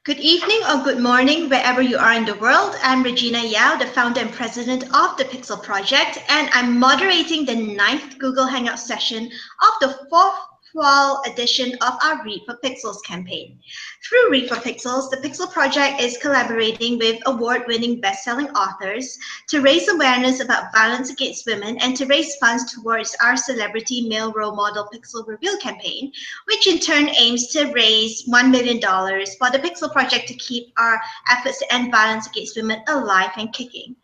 Good evening or good morning, wherever you are in the world. I'm Regina Yau, the founder and president of the Pixel Project, and I'm moderating the 9th Google Hangout session of the 4th fall edition of our Read for Pixels campaign. Through Read for Pixels, the Pixel Project is collaborating with award-winning best-selling authors to raise awareness about violence against women and to raise funds towards our celebrity male role model Pixel Reveal campaign, which in turn aims to raise $1 million for the Pixel Project to keep our efforts to end violence against women alive and kicking.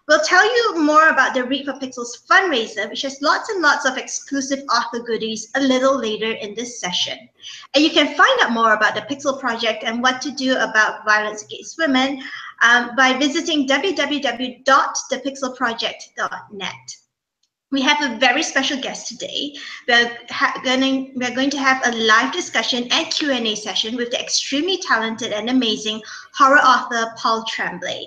We'll tell you more about the Read for Pixels fundraiser, which has lots and lots of exclusive author goodies a little later in this session. And you can find out more about the Pixel Project and what to do about violence against women by visiting www.thepixelproject.net. We have a very special guest today. We're going to have a live discussion and Q&A session with the extremely talented and amazing horror author Paul Tremblay.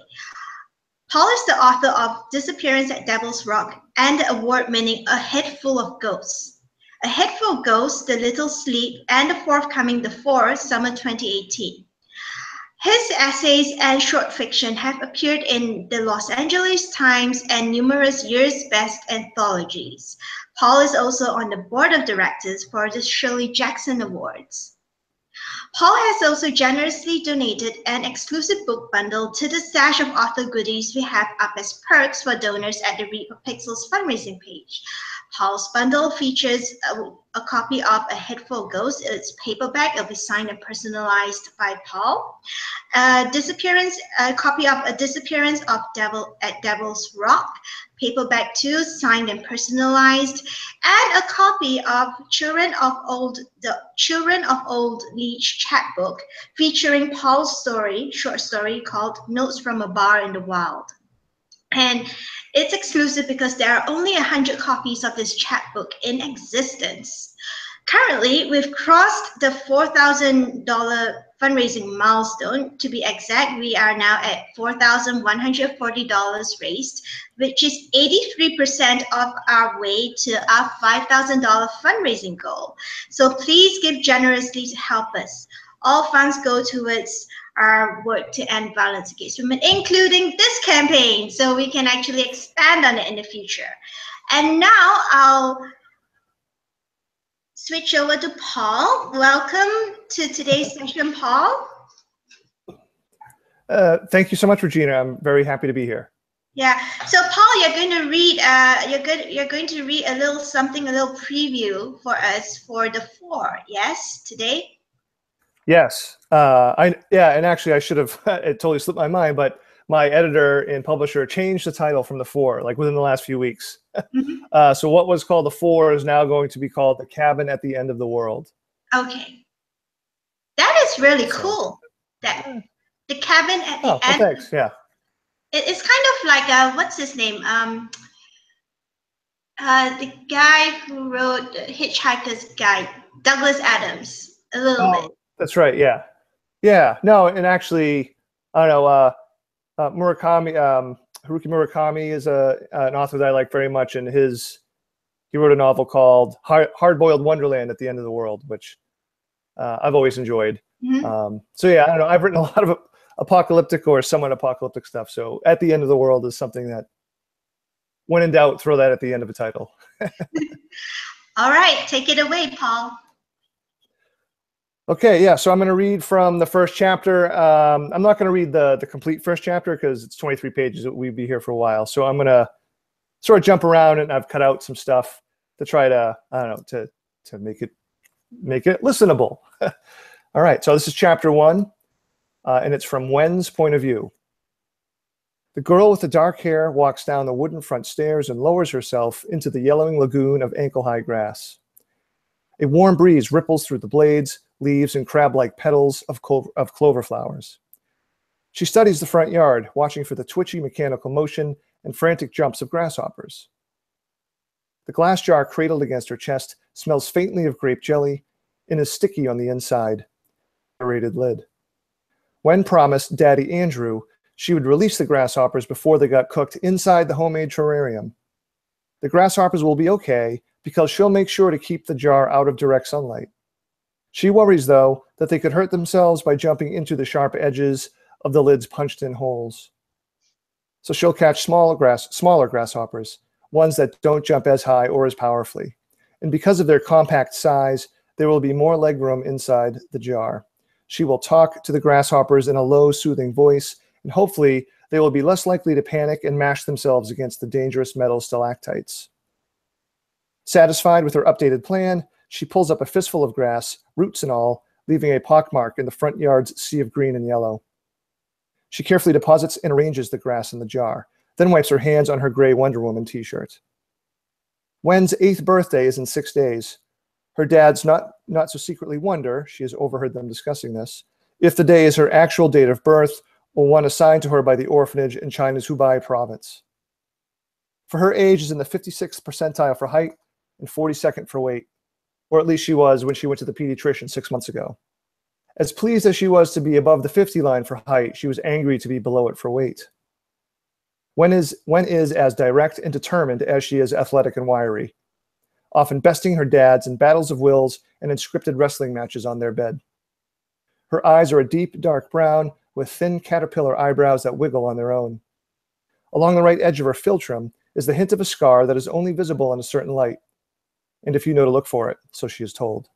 Paul is the author of Disappearance at Devil's Rock and the award-winning A Head Full of Ghosts. A Head Full of Ghosts, The Little Sleep, and the forthcoming The Four, Summer 2018. His essays and short fiction have appeared in the Los Angeles Times and numerous Year's Best anthologies. Paul is also on the board of directors for the Shirley Jackson Awards. Paul has also generously donated an exclusive book bundle to the stash of author goodies we have up as perks for donors at the Read for Pixels fundraising page. Paul's bundle features a copy of A Head Full of Ghosts. It's paperback. It'll be signed and personalized by Paul. A copy of A Disappearance at Devil's Rock, paperback too, signed and personalized, and a copy of the Children of Old Leech chapbook featuring Paul's short story called Notes from a Bar in the Wild. And it's exclusive because there are only 100 copies of this chapbook in existence. Currently, we've crossed the $4,000 fundraising milestone. To be exact, we are now at $4,140 raised, which is 83% of our way to our $5,000 fundraising goal. So please give generously to help us. All funds go towards our work to end violence against women, including this campaign, so we can actually expand on it in the future. And now I'll switch over to Paul. Welcome to today's session, Paul. Thank you so much, Regina. I'm very happy to be here. Yeah. So, Paul, you're going to read. You're going to read a little preview for us for The Four. Yes, today. Yes. And actually, I should have. It totally slipped my mind, but my editor and publisher changed the title from The Four, like within the last few weeks. Mm-hmm. So what was called The Four is now going to be called The Cabin at the End of the World. Okay. That is really cool. That the cabin at the end. Thanks. Yeah. It's kind of like what's his name? The guy who wrote The Hitchhiker's Guide, Douglas Adams, a little bit. That's right. Yeah. Yeah. No, and actually, I don't know. Haruki Murakami is an author that I like very much, and he wrote a novel called Hard-Boiled Wonderland at the End of the World, which I've always enjoyed. Mm-hmm. So yeah, I don't know. I've written a lot of apocalyptic or somewhat apocalyptic stuff. So At the End of the World is something that, when in doubt, throw that at the end of a title. All right, take it away, Paul. Okay, yeah, so I'm going to read from the first chapter. I'm not going to read the complete first chapter because it's 23 pages. We'd be here for a while. So I'm going to sort of jump around, and I've cut out some stuff to try to, I don't know, to make it listenable. All right, so this is chapter 1, and it's from Wen's point of view. The girl with the dark hair walks down the wooden front stairs and lowers herself into the yellowing lagoon of ankle-high grass. A warm breeze ripples through the blades, leaves, and crab-like petals of clover flowers. She studies the front yard, watching for the twitchy mechanical motion and frantic jumps of grasshoppers. The glass jar cradled against her chest smells faintly of grape jelly and is sticky on the inside. Aerated lid. Wen promised Daddy Andrew she would release the grasshoppers before they got cooked inside the homemade terrarium. The grasshoppers will be okay because she'll make sure to keep the jar out of direct sunlight. She worries, though, that they could hurt themselves by jumping into the sharp edges of the lid's punched-in holes. So she'll catch smaller grasshoppers, ones that don't jump as high or as powerfully. And because of their compact size, there will be more legroom inside the jar. She will talk to the grasshoppers in a low, soothing voice, and hopefully they will be less likely to panic and mash themselves against the dangerous metal stalactites. Satisfied with her updated plan, she pulls up a fistful of grass, roots and all, leaving a pockmark in the front yard's sea of green and yellow. She carefully deposits and arranges the grass in the jar, then wipes her hands on her gray Wonder Woman t-shirt. Wen's 8th birthday is in 6 days. Her dad's not so secretly wonder, she has overheard them discussing this, if the day is her actual date of birth or one assigned to her by the orphanage in China's Hubei province. For her age is in the 56th percentile for height and 42nd for weight, or at least she was when she went to the pediatrician 6 months ago. As pleased as she was to be above the 50 line for height, she was angry to be below it for weight. Wen is as direct and determined as she is athletic and wiry, often besting her dads in battles of wills and in scripted wrestling matches on their bed. Her eyes are a deep, dark brown with thin caterpillar eyebrows that wiggle on their own. Along the right edge of her philtrum is the hint of a scar that is only visible in a certain light, and if you know to look for it, so she is told.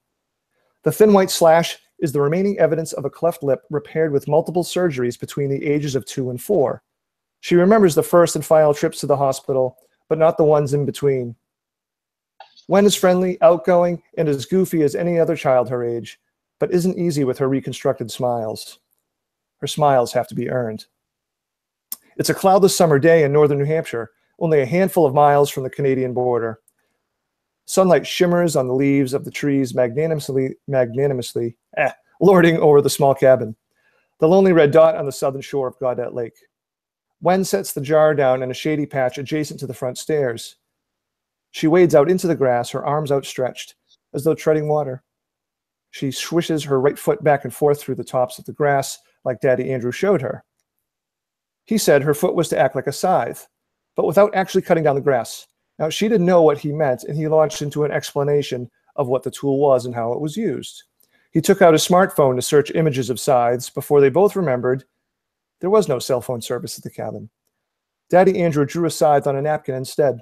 The thin white slash is the remaining evidence of a cleft lip repaired with multiple surgeries between the ages of 2 and 4. She remembers the first and final trips to the hospital, but not the ones in between. Wen is friendly, outgoing, and as goofy as any other child her age, but isn't easy with her reconstructed smiles. Her smiles have to be earned. It's a cloudless summer day in northern New Hampshire, only a handful of miles from the Canadian border. Sunlight shimmers on the leaves of the trees magnanimously lording over the small cabin, the lonely red dot on the southern shore of Gaudette Lake. Wen sets the jar down in a shady patch adjacent to the front stairs. She wades out into the grass, her arms outstretched, as though treading water. She swishes her right foot back and forth through the tops of the grass, like Daddy Andrew showed her. He said her foot was to act like a scythe, but without actually cutting down the grass. Now, she didn't know what he meant, and he launched into an explanation of what the tool was and how it was used. He took out his smartphone to search images of scythes before they both remembered there was no cell phone service at the cabin. Daddy Andrew drew a scythe on a napkin instead,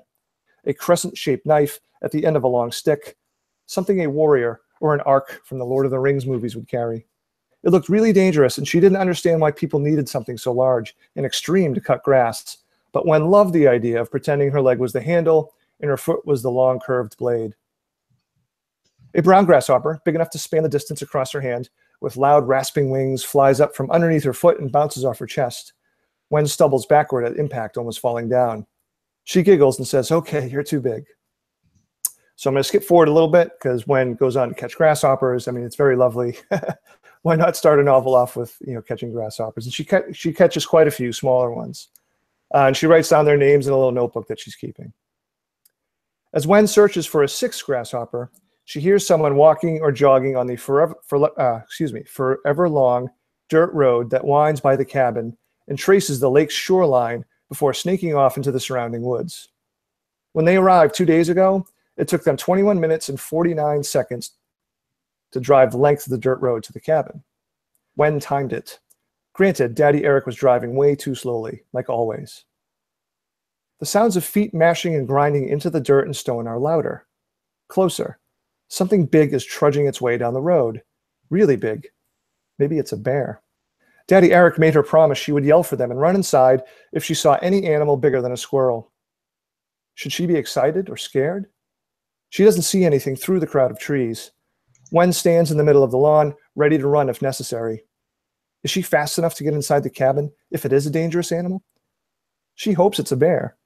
a crescent-shaped knife at the end of a long stick, something a warrior or an ark from the Lord of the Rings movies would carry. It looked really dangerous, and she didn't understand why people needed something so large and extreme to cut grass. But Wen loved the idea of pretending her leg was the handle and her foot was the long curved blade. A brown grasshopper, big enough to span the distance across her hand, with loud rasping wings, flies up from underneath her foot and bounces off her chest. Wen stumbles backward at impact, almost falling down. She giggles and says, "Okay, you're too big." So I'm going to skip forward a little bit because Wen goes on to catch grasshoppers. I mean, it's very lovely. Why not start a novel off with, catching grasshoppers? And she catches quite a few smaller ones. And she writes down their names in a little notebook that she's keeping. As Wen searches for a 6th grasshopper, she hears someone walking or jogging on the forever long dirt road that winds by the cabin and traces the lake's shoreline before snaking off into the surrounding woods. When they arrived 2 days ago, it took them 21 minutes and 49 seconds to drive the length of the dirt road to the cabin. Wen timed it. Granted, Daddy Eric was driving way too slowly, like always. The sounds of feet mashing and grinding into the dirt and stone are louder. Closer. Something big is trudging its way down the road. Really big. Maybe it's a bear. Daddy Eric made her promise she would yell for them and run inside if she saw any animal bigger than a squirrel. Should she be excited or scared? She doesn't see anything through the crowd of trees. Wen stands in the middle of the lawn, ready to run if necessary. Is she fast enough to get inside the cabin if it is a dangerous animal? She hopes it's a bear.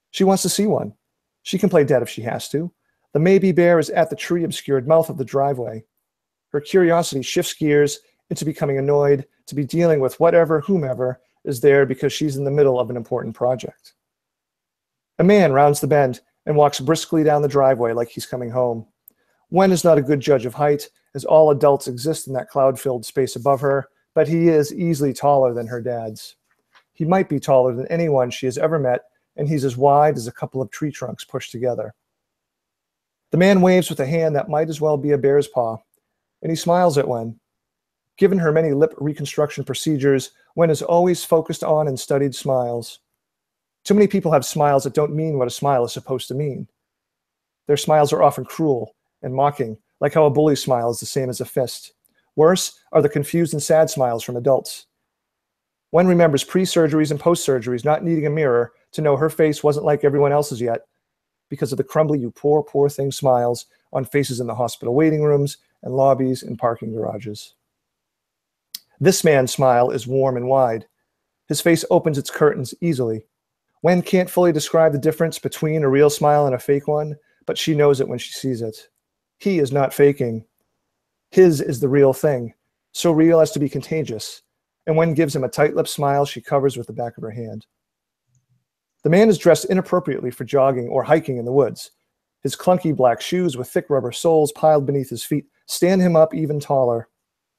She wants to see one. She can play dead if she has to. The maybe bear is at the tree-obscured mouth of the driveway. Her curiosity shifts gears into becoming annoyed to be dealing with whomever is there because she's in the middle of an important project. A man rounds the bend and walks briskly down the driveway like he's coming home. Wen is not a good judge of height, as all adults exist in that cloud-filled space above her, but he is easily taller than her dad's. He might be taller than anyone she has ever met, and he's as wide as a couple of tree trunks pushed together. The man waves with a hand that might as well be a bear's paw. and he smiles at Wen. Given her many lip reconstruction procedures, Wen is always focused on and studied smiles. Too many people have smiles that don't mean what a smile is supposed to mean. Their smiles are often cruel and mocking, like how a bully's smile is the same as a fist. Worse are the confused and sad smiles from adults. Wen remembers pre-surgeries and post-surgeries not needing a mirror to know her face wasn't like everyone else's yet because of the crumbly "you poor, poor thing" smiles on faces in the hospital waiting rooms and lobbies and parking garages. This man's smile is warm and wide. His face opens its curtains easily. Wen can't fully describe the difference between a real smile and a fake one, but she knows it when she sees it. He is not faking. His is the real thing, so real as to be contagious. And Wen gives him a tight-lipped smile she covers with the back of her hand. The man is dressed inappropriately for jogging or hiking in the woods. His clunky black shoes with thick rubber soles piled beneath his feet stand him up even taller.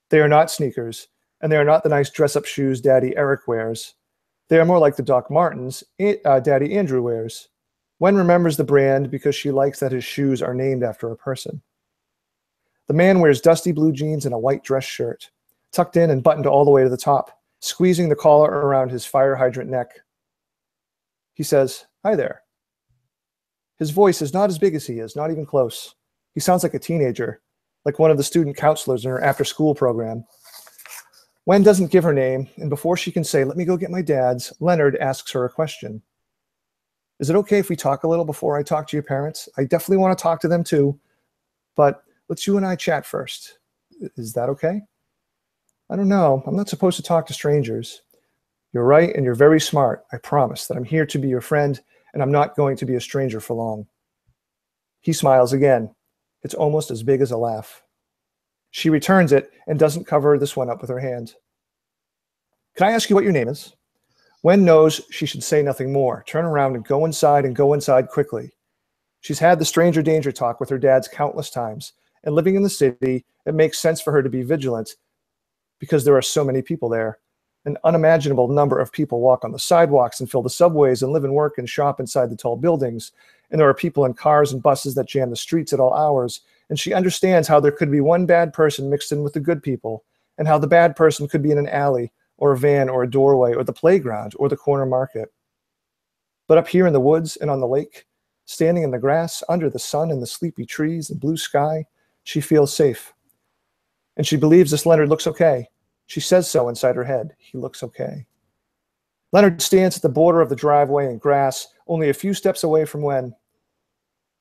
They are not sneakers, and they are not the nice dress-up shoes Daddy Eric wears. They are more like the Doc Martens Daddy Andrew wears. Wen remembers the brand because she likes that his shoes are named after a person. The man wears dusty blue jeans and a white dress shirt, tucked in and buttoned all the way to the top, squeezing the collar around his fire hydrant neck. He says, "Hi there." His voice is not as big as he is, not even close. He sounds like a teenager, like one of the student counselors in her after-school program. Wen doesn't give her name, and before she can say, "Let me go get my dad's," Leonard asks her a question. "Is it okay if we talk a little before I talk to your parents? I definitely want to talk to them too, but let's you and I chat first. Is that okay?" "I don't know. I'm not supposed to talk to strangers." "You're right, and you're very smart. I promise that I'm here to be your friend, and I'm not going to be a stranger for long." He smiles again. It's almost as big as a laugh. She returns it and doesn't cover this one up with her hand. "Can I ask you what your name is?" Wen knows she should say nothing more, turn around and go inside quickly. She's had the stranger danger talk with her dads countless times, and living in the city, it makes sense for her to be vigilant because there are so many people there. An unimaginable number of people walk on the sidewalks and fill the subways and live and work and shop inside the tall buildings. And there are people in cars and buses that jam the streets at all hours. And she understands how there could be one bad person mixed in with the good people, and how the bad person could be in an alley or a van or a doorway or the playground or the corner market. But up here in the woods and on the lake, standing in the grass under the sun and the sleepy trees and blue sky, she feels safe. And she believes this Leonard looks okay. She says so inside her head. He looks okay. Leonard stands at the border of the driveway and grass, only a few steps away from Wen.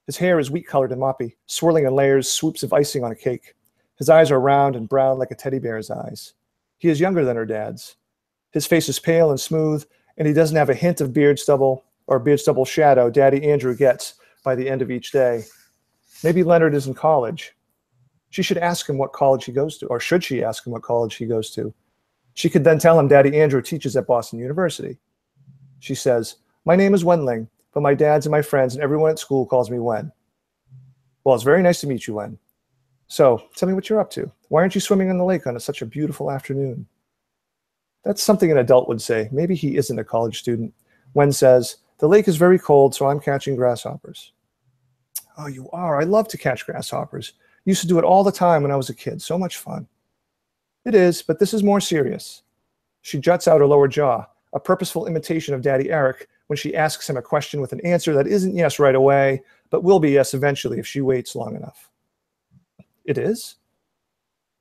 His hair is wheat-colored and moppy, swirling in layers, swoops of icing on a cake. His eyes are round and brown like a teddy bear's eyes. He is younger than her dad's. His face is pale and smooth, and he doesn't have a hint of beard stubble or beard stubble shadow Daddy Andrew gets by the end of each day. Maybe Leonard is in college. She should ask him what college he goes to, or should she ask him what college he goes to? She could then tell him Daddy Andrew teaches at Boston University. She says, "My name is Wenling, but my dads and my friends and everyone at school calls me Wen." "Well, it's very nice to meet you, Wen. So, tell me what you're up to. Why aren't you swimming in the lake on such a beautiful afternoon?" That's something an adult would say. Maybe he isn't a college student. Wen says, "The lake is very cold, so I'm catching grasshoppers." "Oh, you are? I love to catch grasshoppers. Used to do it all the time when I was a kid. So much fun." "It is, but this is more serious." She juts out her lower jaw, a purposeful imitation of Daddy Eric when she asks him a question with an answer that isn't yes right away, but will be yes eventually if she waits long enough. "It is?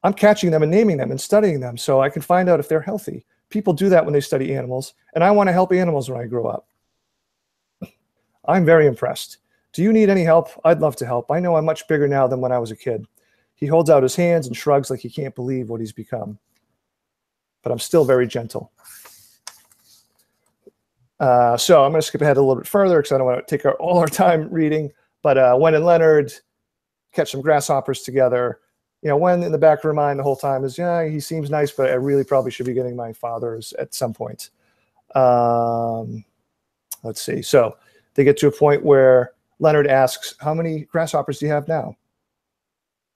I'm catching them and naming them and studying them so I can find out if they're healthy. People do that when they study animals, and I want to help animals when I grow up." "I'm very impressed. Do you need any help? I'd love to help. I know I'm much bigger now than when I was a kid." He holds out his hands and shrugs like he can't believe what he's become. "But I'm still very gentle." So I'm going to skip ahead a little bit further because I don't want to take all our time reading. But Wen and Leonard catch some grasshoppers together. You know, Wen in the back of her mind the whole time is, yeah, he seems nice, but I really probably should be getting my father's at some point. Let's see. So they get to a point where Leonard asks, "How many grasshoppers do you have now?"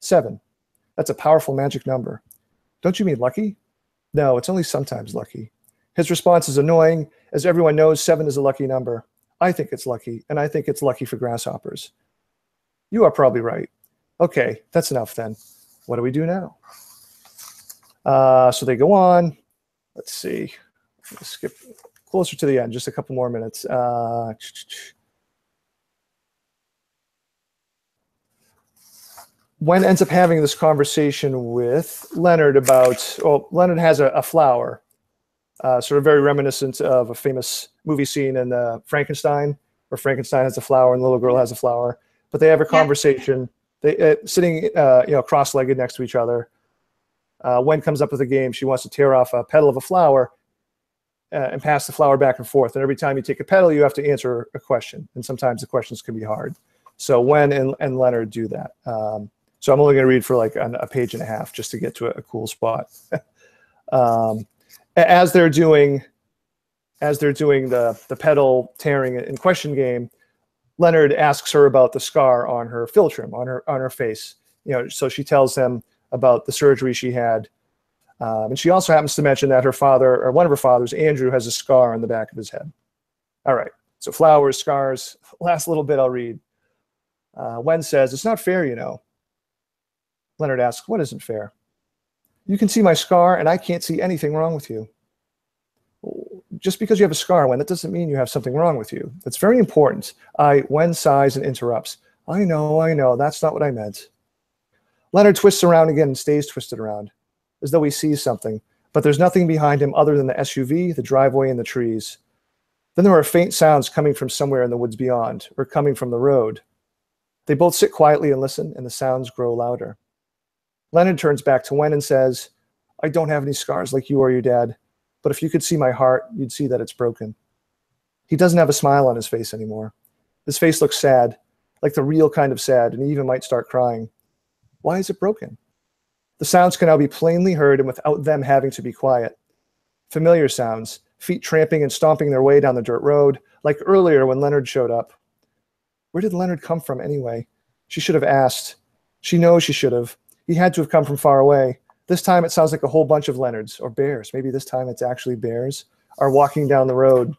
"7. That's a powerful magic number." "Don't you mean lucky?" "No, it's only sometimes lucky." His response is annoying, as everyone knows 7 is a lucky number. I think it's lucky, and I think it's lucky for grasshoppers. You are probably right. Okay, that's enough then. what do we do now? So they go on. Let's see. Let's skip closer to the end, just a couple more minutes. Wen ends up having this conversation with Leonard about, well, Leonard has a flower, sort of very reminiscent of a famous movie scene in Frankenstein, where Frankenstein has a flower and the little girl has a flower. But they have a conversation, they sitting cross-legged next to each other. Wen comes up with a game. She wants to tear off a petal of a flower and pass the flower back and forth. And every time you take a petal, you have to answer a question. And sometimes the questions can be hard. So Wen and Leonard do that. So I'm only going to read for like a page and a half just to get to a cool spot. As they're doing the petal tearing and question game, Leonard asks her about the scar on her philtrum, on her face. So she tells him about the surgery she had. And she also happens to mention that her father, or one of her fathers, Andrew, has a scar on the back of his head. All right, so flowers, scars. Last little bit I'll read. Wen says, "It's not fair, you know." Leonard asks, "What isn't fair?" "You can see my scar, and I can't see anything wrong with you." "Just because you have a scar, Wen, that doesn't mean you have something wrong with you. That's very important." Wen sighs and interrupts. I know, that's not what I meant." Leonard twists around again and stays twisted around, as though he sees something, but there's nothing behind him other than the SUV, the driveway, and the trees. Then there are faint sounds coming from somewhere in the woods beyond, or coming from the road. They both sit quietly and listen, and the sounds grow louder. Leonard turns back to Wen and says, "I don't have any scars like you or your dad, but if you could see my heart, you'd see that it's broken." He doesn't have a smile on his face anymore. His face looks sad, like the real kind of sad, and he even might start crying. Why is it broken? The sounds can now be plainly heard and without them having to be quiet. Familiar sounds, feet tramping and stomping their way down the dirt road, like earlier when Leonard showed up. Where did Leonard come from anyway? She should have asked. She knows she should have. He had to have come from far away. This time it sounds like a whole bunch of Leonards, or bears. Maybe this time it's actually bears, are walking down the road.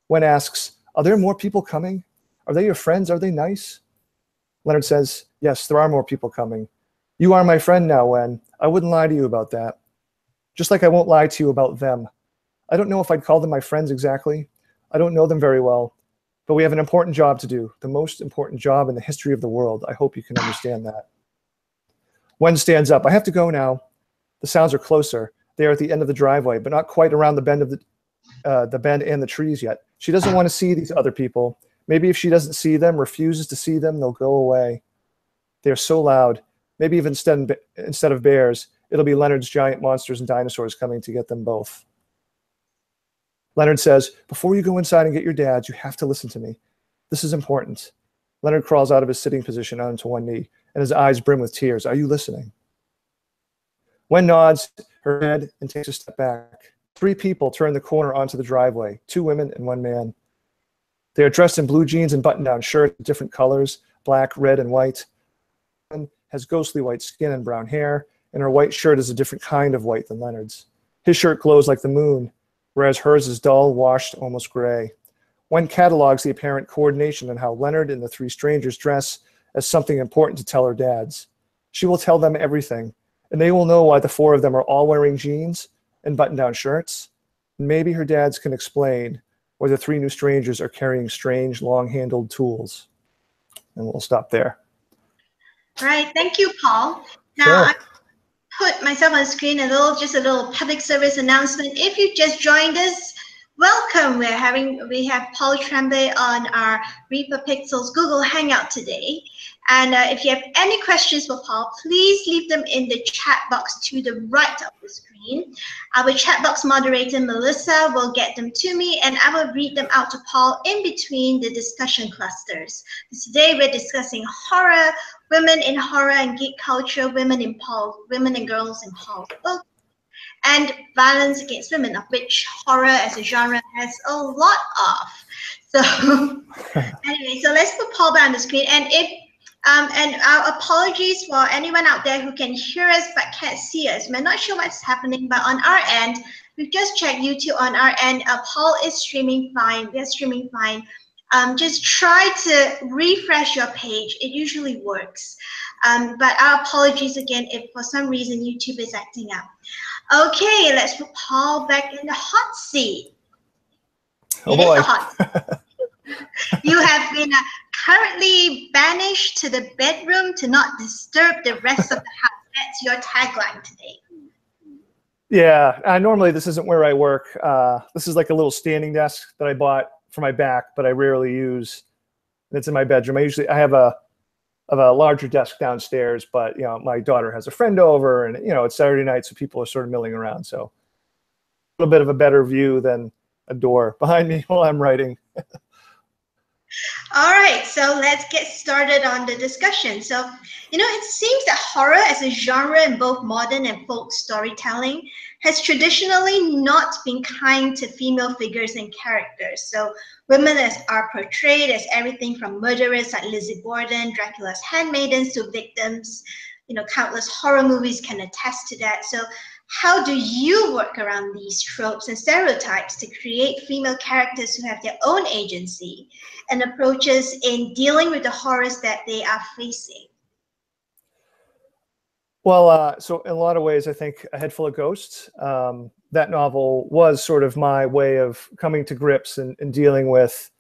Wen asks, "Are there more people coming? Are they your friends? Are they nice?" Leonard says, "Yes, there are more people coming. You are my friend now, Wen. I wouldn't lie to you about that. Just like I won't lie to you about them. I don't know if I'd call them my friends exactly. I don't know them very well. But we have an important job to do, the most important job in the history of the world. I hope you can understand that." Wen stands up. "I have to go now." The sounds are closer. They are at the end of the driveway, but not quite around the bend of the bend and the trees yet. She doesn't want to see these other people. Maybe if she doesn't see them, refuses to see them, they'll go away. They are so loud. Maybe even instead of bears, it'll be Leonard's giant monsters and dinosaurs coming to get them both. Leonard says, "Before you go inside and get your dads, you have to listen to me. This is important." Leonard crawls out of his sitting position onto one knee, and his eyes brim with tears. "Are you listening?" Wen nods her head and takes a step back. 3 people turn the corner onto the driveway, 2 women and 1 man. They are dressed in blue jeans and button-down shirts of different colors, black, red, and white. One has ghostly white skin and brown hair, and her white shirt is a different kind of white than Leonard's. His shirt glows like the moon, whereas hers is dull, washed, almost gray. Wen catalogs the apparent coordination in how Leonard and the 3 strangers dress as something important to tell her dads. She will tell them everything, and they will know why the 4 of them are all wearing jeans and button-down shirts. And maybe her dads can explain why the 3 new strangers are carrying strange, long-handled tools. And we'll stop there. All right, thank you, Paul. Now, Sure. I put myself on the screen just a little public service announcement. If you just joined us, welcome. We have Paul Tremblay on our Reaper Pixels Google Hangout today. And if you have any questions for Paul, please leave them in the chat box to the right of the screen. Our chat box moderator, Melissa, will get them to me, and I will read them out to Paul in between the discussion clusters. Today, we're discussing horror, women in horror and geek culture, women and girls in Paul's book, and violence against women, of which horror as a genre has a lot of. So anyway, so let's put Paul back on the screen. And our apologies for anyone out there who can hear us but can't see us. We're not sure what's happening, but on our end, we've just checked YouTube on our end. Paul is streaming fine. We're streaming fine. Just try to refresh your page. It usually works. But our apologies again if for some reason YouTube is acting up. Okay, let's put Paul back in the hot seat. Oh It boy. is a hot seat. You have been currently banished to the bedroom to not disturb the rest of the house. That's your tagline today. Yeah, normally this isn't where I work. This is like a little standing desk that I bought for my back, but I rarely use. It's in my bedroom. I have a larger desk downstairs, but you know, my daughter has a friend over, and you know, it's Saturday night, so people are sort of milling around. So a little bit of a better view than a door behind me while I'm writing. All right, so let's get started on the discussion. So, you know, it seems that horror as a genre in both modern and folk storytelling has traditionally not been kind to female figures and characters. So women are portrayed as everything from murderers like Lizzie Borden, Dracula's handmaidens, to victims. You know, countless horror movies can attest to that. So how do you work around these tropes and stereotypes to create female characters who have their own agency and approaches in dealing with the horrors that they are facing? Well, so in a lot of ways, I think A Head Full of Ghosts, that novel was sort of my way of coming to grips and dealing with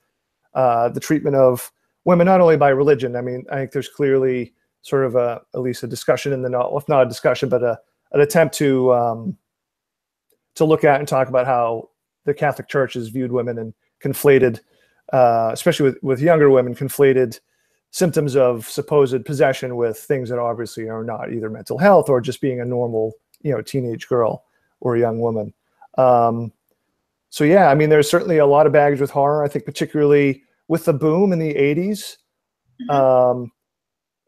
the treatment of women, not only by religion. I mean, I think there's clearly sort of at least a discussion in the novel, if not a discussion, but an attempt to look at and talk about how the Catholic Church has viewed women and conflated, especially with younger women, conflated symptoms of supposed possession with things that obviously are not either mental health or just being a normal, you know, teenage girl or a young woman. So yeah, I mean, there's certainly a lot of baggage with horror. I think particularly with the boom in the 80s.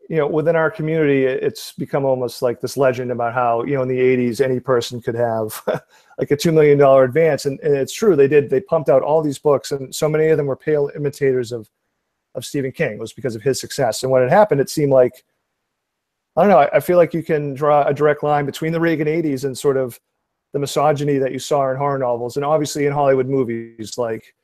You know, within our community, it's become almost like this legend about how, you know, in the 80s, any person could have like a $2 million advance. And it's true. They pumped out all these books, and so many of them were pale imitators of Stephen King. It was because of his success. And when it happened, it seemed like, I don't know, I feel like you can draw a direct line between the Reagan 80s and sort of the misogyny that you saw in horror novels. And obviously in Hollywood movies like,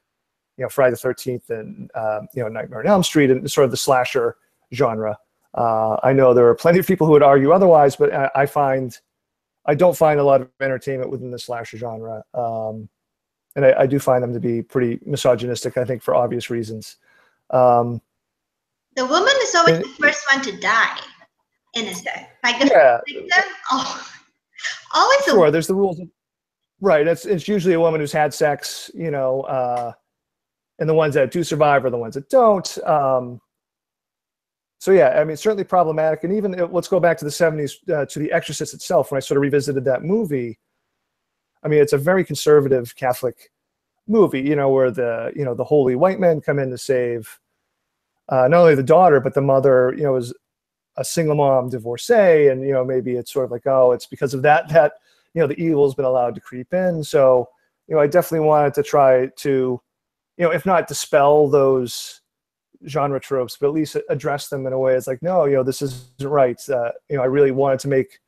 you know, Friday the 13th and, you know, Nightmare on Elm Street and sort of the slasher genre. I know there are plenty of people who would argue otherwise, but I don't find a lot of entertainment within the slasher genre. And I do find them to be pretty misogynistic, I think, for obvious reasons. The woman is always the first one to die, in a sense. Like the victim, always sure, there's the rules. Right, it's usually a woman who's had sex, you know, and the ones that do survive are the ones that don't. So yeah, I mean, certainly problematic. And even let's go back to the 70s, to The Exorcist itself, when I sort of revisited that movie. I mean, it's a very conservative Catholic movie, you know, where the holy white men come in to save not only the daughter, but the mother, you know, is a single mom divorcee. And, you know, maybe it's sort of like, oh, it's because of that, you know, the evil's been allowed to creep in. So, you know, I definitely wanted to try to, you know, if not dispel those genre tropes, but at least address them in a way. It's like, no, you know, this isn't right. You know, I really wanted to make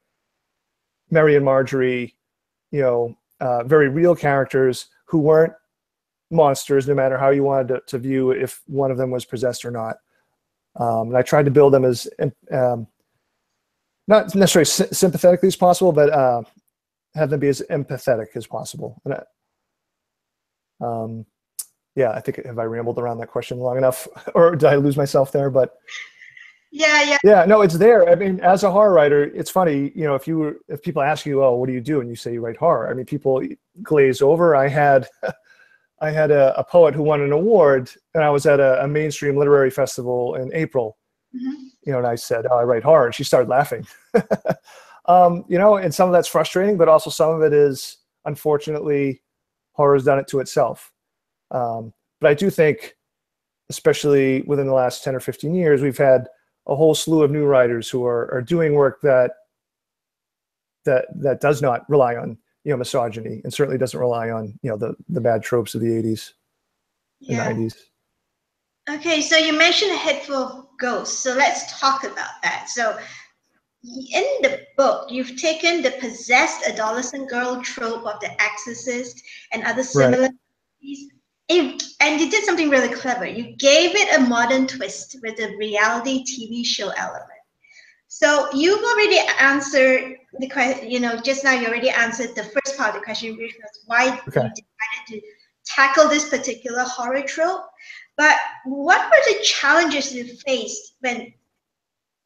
Mary and Marjorie, you know, very real characters who weren't monsters, no matter how you wanted to view if one of them was possessed or not. And I tried to build them as not necessarily sympathetically as possible, but have them be as empathetic as possible. And yeah, I think, have I rambled around that question long enough, or did I lose myself there? But yeah, no, it's there. I mean, as a horror writer, it's funny, you know, if people ask you, oh, what do you do? And you say you write horror. I mean, people glaze over. I had a poet who won an award, and I was at a mainstream literary festival in April, you know, and I said, oh, I write horror. And she started laughing. You know, and some of that's frustrating, but also some of it is, unfortunately, horror's done it to itself. But I do think, especially within the last 10 or 15 years, we've had a whole slew of new writers who are doing work that does not rely on, you know, misogyny, and certainly doesn't rely on, you know, the bad tropes of the 80s and 90s. Okay, so you mentioned A Head Full of Ghosts, so let's talk about that. So in the book, you've taken the possessed adolescent girl trope of The Exorcist and other similar movies, and you did something really clever. You gave it a modern twist with a reality TV show element. So you've already answered the question, just now you already answered the first part of the question, which was why you decided to tackle this particular horror trope. But what were the challenges you faced when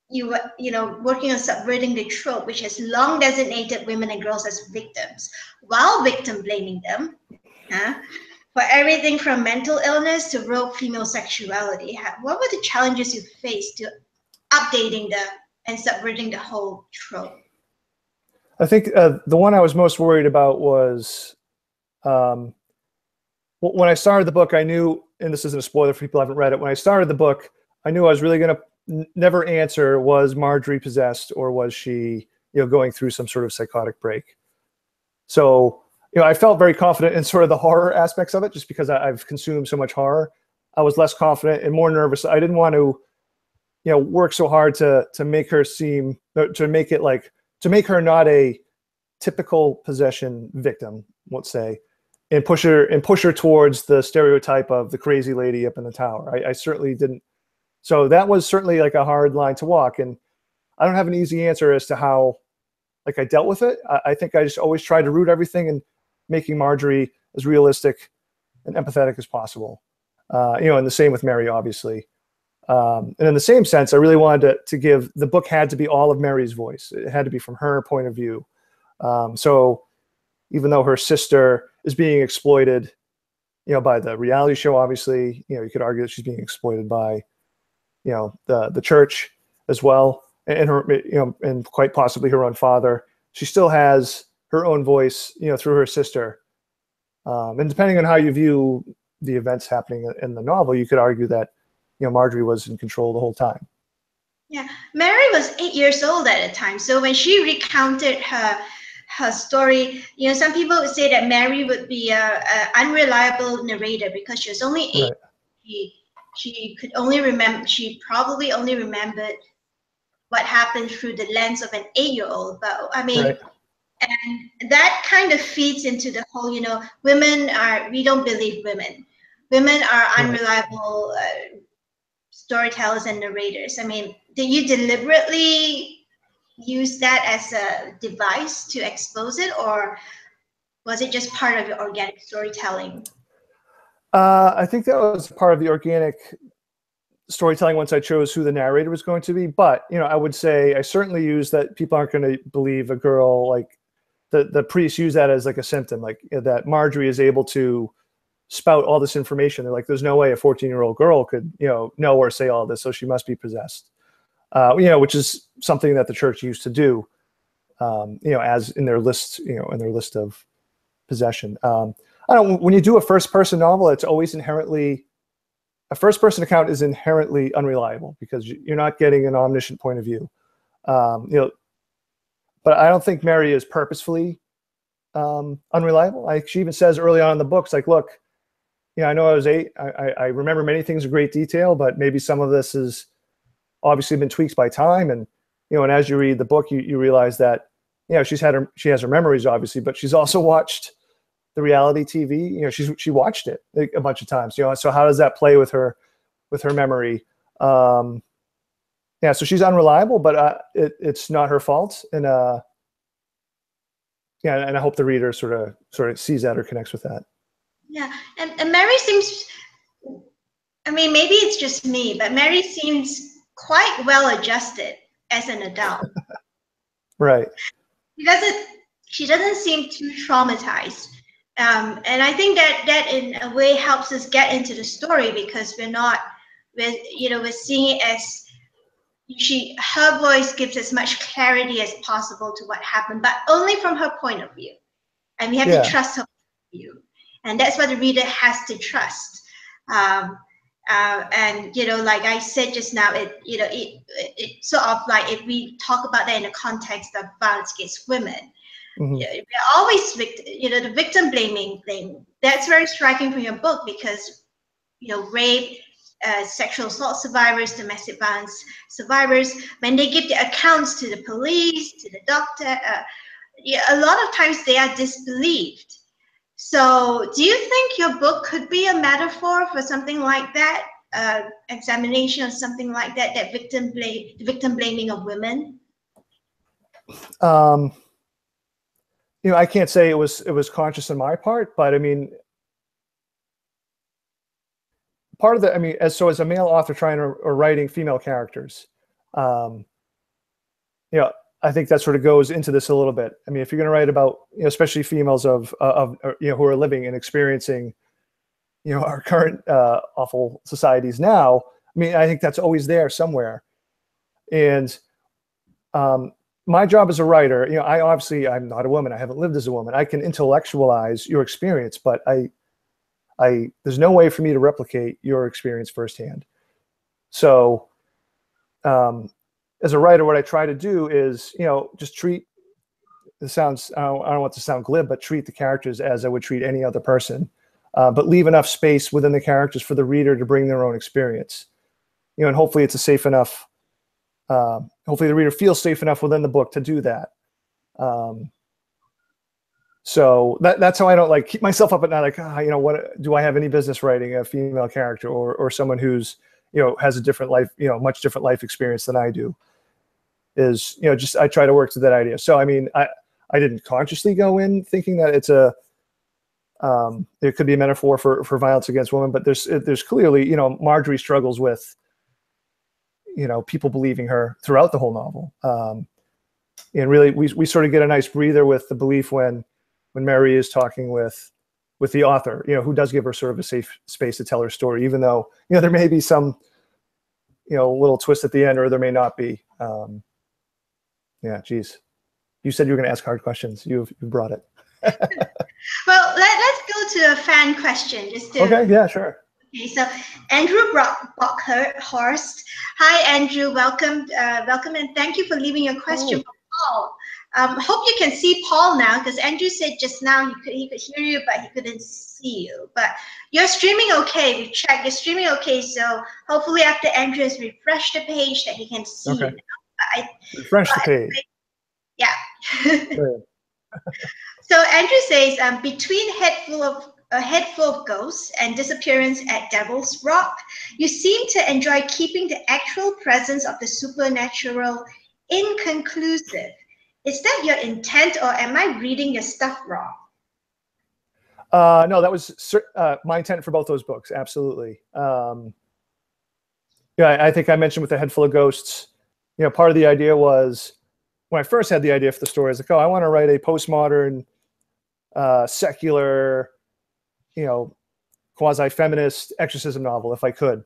you were, working on subverting the trope, which has long designated women and girls as victims, while victim blaming them, for everything from mental illness to rogue female sexuality? What were the challenges you faced to updating them and subverting the whole trope? I think the one I was most worried about was when I started the book, I knew, and this isn't a spoiler for people who haven't read it, when I started the book, I knew I was really going to never answer, was Marjorie possessed or was she, going through some sort of psychotic break? So, I felt very confident in sort of the horror aspects of it, just because I've consumed so much horror. I was less confident and more nervous. I didn't want to, work so hard to make her seem, to make it like, to make her not a typical possession victim, let's say, and push her towards the stereotype of the crazy lady up in the tower. I certainly didn't. So that was certainly like a hard line to walk. And I don't have an easy answer as to how, like, I dealt with it. I think I just always tried to root everything in making Marjorie as realistic and empathetic as possible. And the same with Mary, obviously. And in the same sense, I really wanted to give, the book had to be all of Mary's voice. It had to be from her point of view. So even though her sister is being exploited, by the reality show, obviously, you could argue that she's being exploited by, the church as well, and her, and quite possibly her own father. She still has her own voice, through her sister. And depending on how you view the events happening in the novel, you could argue that, Marjorie was in control the whole time. Yeah, Mary was 8 years old at the time. So when she recounted her story, some people would say that Mary would be a unreliable narrator because she was only 8. Right. She could only remember. She probably only remembered what happened through the lens of an 8-year-old. But I mean, right. And that kind of feeds into the whole, we don't believe women. Women are unreliable storytellers and narrators. I mean, did you deliberately use that as a device to expose it, or was it just part of your organic storytelling? I think that was part of the organic storytelling once I chose who the narrator was going to be. But, I would say I certainly use that people aren't going to believe a girl, like the priests use that as like a symptom, like that Marjorie is able to spout all this information. They're like, there's no way a 14-year-old girl could, know or say all this, so she must be possessed. Which is something that the church used to do, as in their list, in their list of possession. When you do a first-person novel, it's always inherently, a first-person account is inherently unreliable because you're not getting an omniscient point of view. But I don't think Mary is purposefully unreliable. Like she even says early on in the books, like, look, I know I was 8. I remember many things in great detail, but maybe some of this has obviously been tweaked by time. And, and as you read the book, you realize that, she has her memories, obviously, but she's also watched the reality TV. She watched it a bunch of times, so how does that play with her memory? So she's unreliable, but it's not her fault. And, and I hope the reader sort of sees that or connects with that. Yeah, and Mary seems, I mean, maybe it's just me, but Mary seems quite well adjusted as an adult. Right. She doesn't seem too traumatized. And I think that in a way helps us get into the story because we're seeing it as her voice gives as much clarity as possible to what happened, but only from her point of view. And we have to trust her point of view. And that's what the reader has to trust. And like I said just now, it sort of like if we talk about that in the context of violence against women, we're always the victim blaming thing. That's very striking from your book because rape, sexual assault survivors, domestic violence survivors, when they give their accounts to the police, to the doctor, a lot of times they are disbelieved. So do you think your book could be a metaphor for something like that? examination or something like that, that victim blaming of women? You know, I can't say it was conscious on my part, but I mean, part of the, I mean, as a male author trying or writing female characters, you know, I think that sort of goes into this a little bit. I mean, if you're going to write about, you know, especially females of you know, who are living and experiencing, you know, our current awful societies now, I mean, I think that's always there somewhere. And my job as a writer, you know, I'm not a woman. I haven't lived as a woman. I can intellectualize your experience, but there's no way for me to replicate your experience firsthand. So, as a writer, what I try to do is, you know, just treat, it sounds, I don't want to sound glib, but treat the characters as I would treat any other person, but leave enough space within the characters for the reader to bring their own experience, you know, and hopefully it's a safe enough, hopefully the reader feels safe enough within the book to do that. So that's how I don't like keep myself up at night. Like, you know, what do I have any business writing a female character or someone who's, you know, has a different life, you know, much different life experience than I do? Is, you know, just I try to work to that idea. So I mean, I didn't consciously go in thinking that it's a it could be a metaphor for violence against women, but there's clearly, you know, Marjorie struggles with, you know, people believing her throughout the whole novel. And really, we sort of get a nice breather with the belief when Mary is talking with the author, you know, who does give her sort of a safe space to tell her story, even though, you know, there may be some, you know, little twist at the end, or there may not be. Yeah, geez. You said you were going to ask hard questions. You've brought it. Well, let's go to a fan question. Okay, yeah, sure. Okay, so Andrew Bockhorst. Hi, Andrew. Welcome, and thank you for leaving your question for Paul. Hope you can see Paul now, because Andrew said just now he could hear you, but he couldn't see you. But you're streaming okay. We checked. You're streaming okay. So hopefully after Andrew has refreshed the page, that he can see you now. Refresh the page. Yeah. So Andrew says, between a head full of ghosts and disappearance at Devil's Rock, you seem to enjoy keeping the actual presence of the supernatural inconclusive. Is that your intent, or am I reading your stuff wrong? No, that was my intent for both those books. Absolutely. Yeah, I think I mentioned with the Head Full of Ghosts, you know, part of the idea was, when I first had the idea for the story, I was like, oh, I want to write a postmodern, secular, you know, quasi-feminist exorcism novel if I could.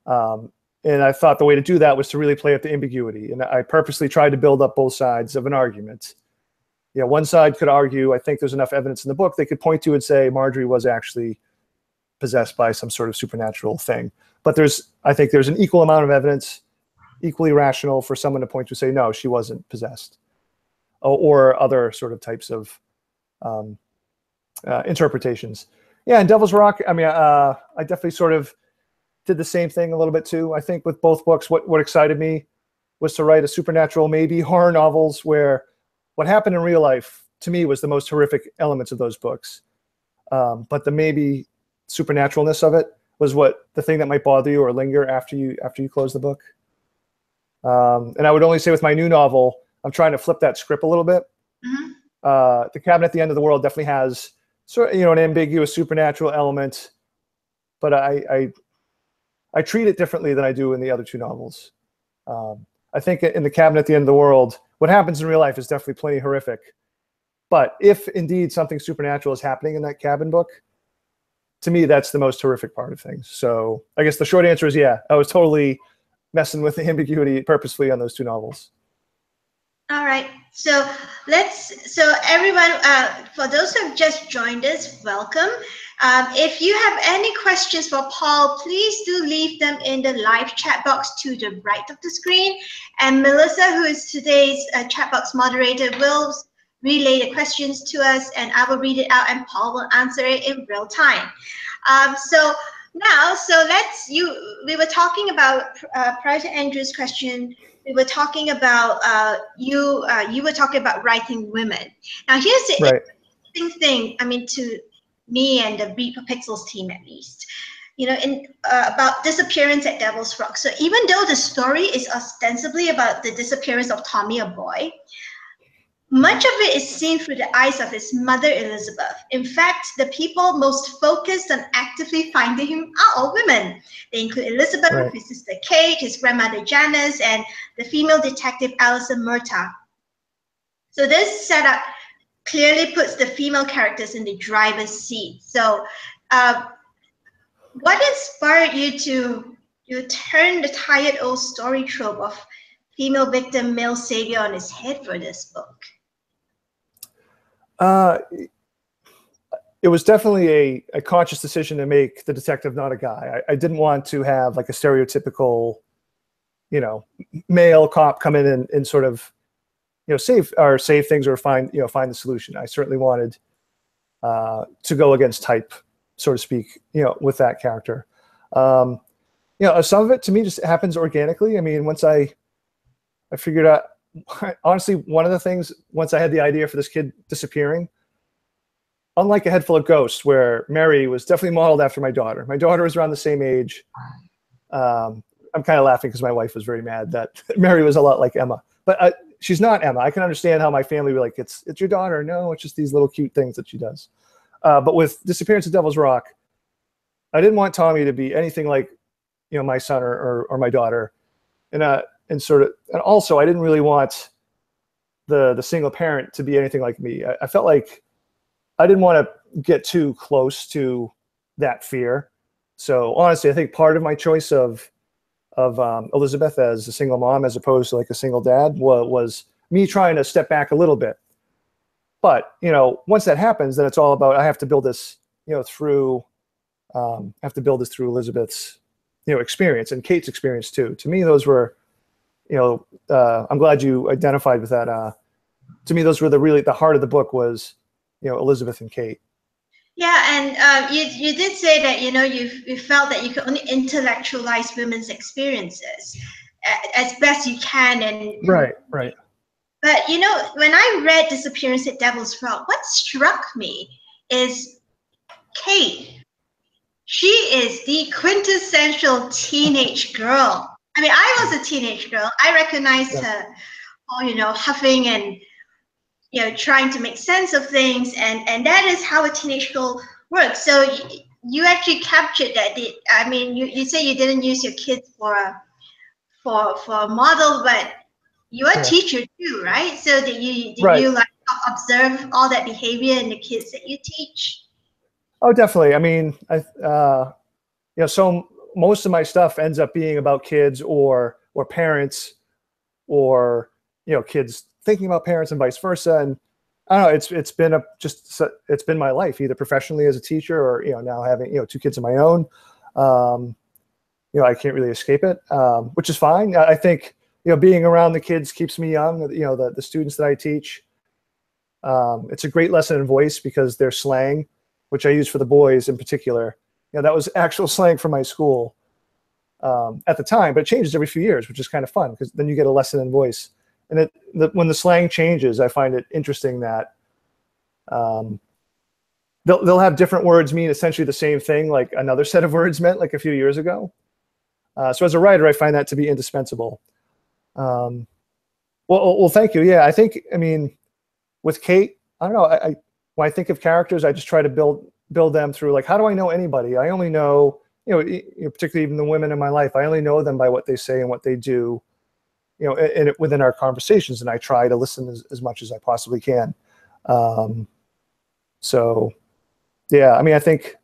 And I thought the way to do that was to really play up the ambiguity. And I purposely tried to build up both sides of an argument. You know, one side could argue, I think there's enough evidence in the book they could point to and say Marjorie was actually possessed by some sort of supernatural thing. But I think there's an equal amount of evidence, equally rational, for someone to point to say, no, she wasn't possessed. Or other sort of types of interpretations. Yeah, and Devil's Rock, I mean, I definitely sort of did the same thing a little bit too. I think with both books, what excited me was to write a supernatural, maybe horror novels where what happened in real life to me was the most horrific elements of those books. But the maybe supernaturalness of it was the thing that might bother you or linger after you close the book. And I would only say with my new novel, I'm trying to flip that script a little bit. Mm-hmm. The Cabin at the End of the World definitely has sort of, you know, an ambiguous supernatural element, but I treat it differently than I do in the other two novels. I think in The Cabin at the End of the World, what happens in real life is definitely plenty horrific. But if indeed something supernatural is happening in that cabin book, to me, that's the most horrific part of things. So I guess the short answer is, yeah, I was totally messing with the ambiguity purposefully on those two novels. All right. So everyone, for those who have just joined us, welcome. If you have any questions for Paul, please do leave them in the live chat box to the right of the screen. And Melissa, who is today's chat box moderator, will relay the questions to us, and I will read it out, and Paul will answer it in real time. We were talking about, prior to Andrew's question, we were talking about you were talking about writing women. Now here's the interesting thing, I mean, to me and the Read for Pixels team at least. about disappearance at Devil's Rock. So even though the story is ostensibly about the disappearance of Tommy, a boy, much of it is seen through the eyes of his mother, Elizabeth. In fact, the people most focused on actively finding him are all women. They include Elizabeth, Right. his sister Kate, his grandmother Janice, and the female detective Alison Murtagh. So this setup clearly puts the female characters in the driver's seat. So what inspired you to turn the tired old story trope of female victim, male savior on its head for this book? It was definitely a conscious decision to make the detective not a guy. I didn't want to have like a stereotypical, male cop come in and sort of, save things or find the solution. I certainly wanted to go against type, so to speak, with that character. Some of it to me just happens organically. I mean, once I figured out, honestly, one of the things, once I had the idea for this kid disappearing, unlike A Head Full of Ghosts, where Mary was definitely modeled after my daughter. My daughter was around the same age. I'm kind of laughing because my wife was very mad that Mary was a lot like Emma. But she's not Emma. I can understand how my family would be like, it's your daughter. No, it's just these little cute things that she does. But with Disappearance at Devil's Rock, I didn't want Tommy to be anything like, my son or my daughter. And also I didn't really want the single parent to be anything like me. I felt like I didn't want to get too close to that fear. So honestly, I think part of my choice of Elizabeth as a single mom as opposed to like a single dad was me trying to step back a little bit. But once that happens, then it's all about I have to build this through Elizabeth's experience and Kate's experience too. To me, those were I'm glad you identified with that. To me, those were the heart of the book was Elizabeth and Kate. Yeah, and you did say that you felt that you could only intellectualize women's experiences as best you can, and right. But when I read Disappearance at Devil's Rock, what struck me is Kate. She is the quintessential teenage girl. I mean, I was a teenage girl. I recognized her, huffing and trying to make sense of things, and that is how a teenage girl works. So you actually captured that. I mean, you say you didn't use your kids for a model, but you're a teacher too, right? So did you like observe all that behavior in the kids that you teach? Oh, definitely. I mean, so most of my stuff ends up being about kids or parents or kids thinking about parents and vice versa. And I don't know, it's been my life, either professionally as a teacher or now having two kids of my own. I can't really escape it, which is fine. I think being around the kids keeps me young. The students that I teach, it's a great lesson in voice because their slang, which I use for the boys in particular, that was actual slang from my school at the time, but it changes every few years, which is kind of fun because then you get a lesson in voice. And when the slang changes, I find it interesting that they'll have different words mean essentially the same thing, like another set of words meant like a few years ago. So as a writer, I find that to be indispensable. Well, thank you. Yeah, I mean, with Kate, I don't know. When I think of characters, I just try to build them through like, how do I know anybody? I only know, particularly even the women in my life, I only know them by what they say and what they do, within our conversations, and I try to listen as much as I possibly can. So, yeah, I mean, I think,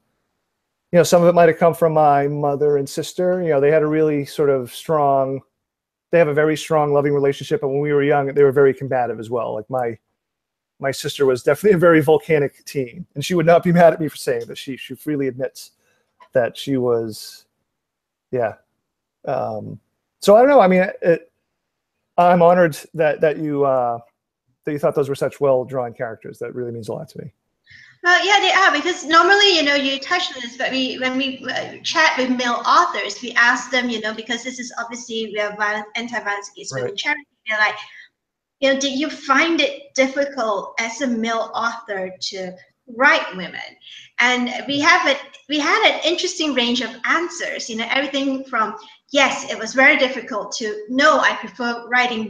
some of it might have come from my mother and sister. They had a really they have a very strong, loving relationship. But when we were young, they were very combative as well. Like my sister was definitely a very volcanic teen, and she would not be mad at me for saying that. She freely admits that she was, yeah. So I don't know. I mean, I'm honored that you thought those were such well-drawn characters. That really means a lot to me. Well, yeah, they are, because normally, you touched on this, but when we chat with male authors, we ask them, because this is obviously we have anti-violence against women charity. They're like, did you find it difficult as a male author to write women? And we had an interesting range of answers, everything from, yes, it was very difficult, to no, I prefer writing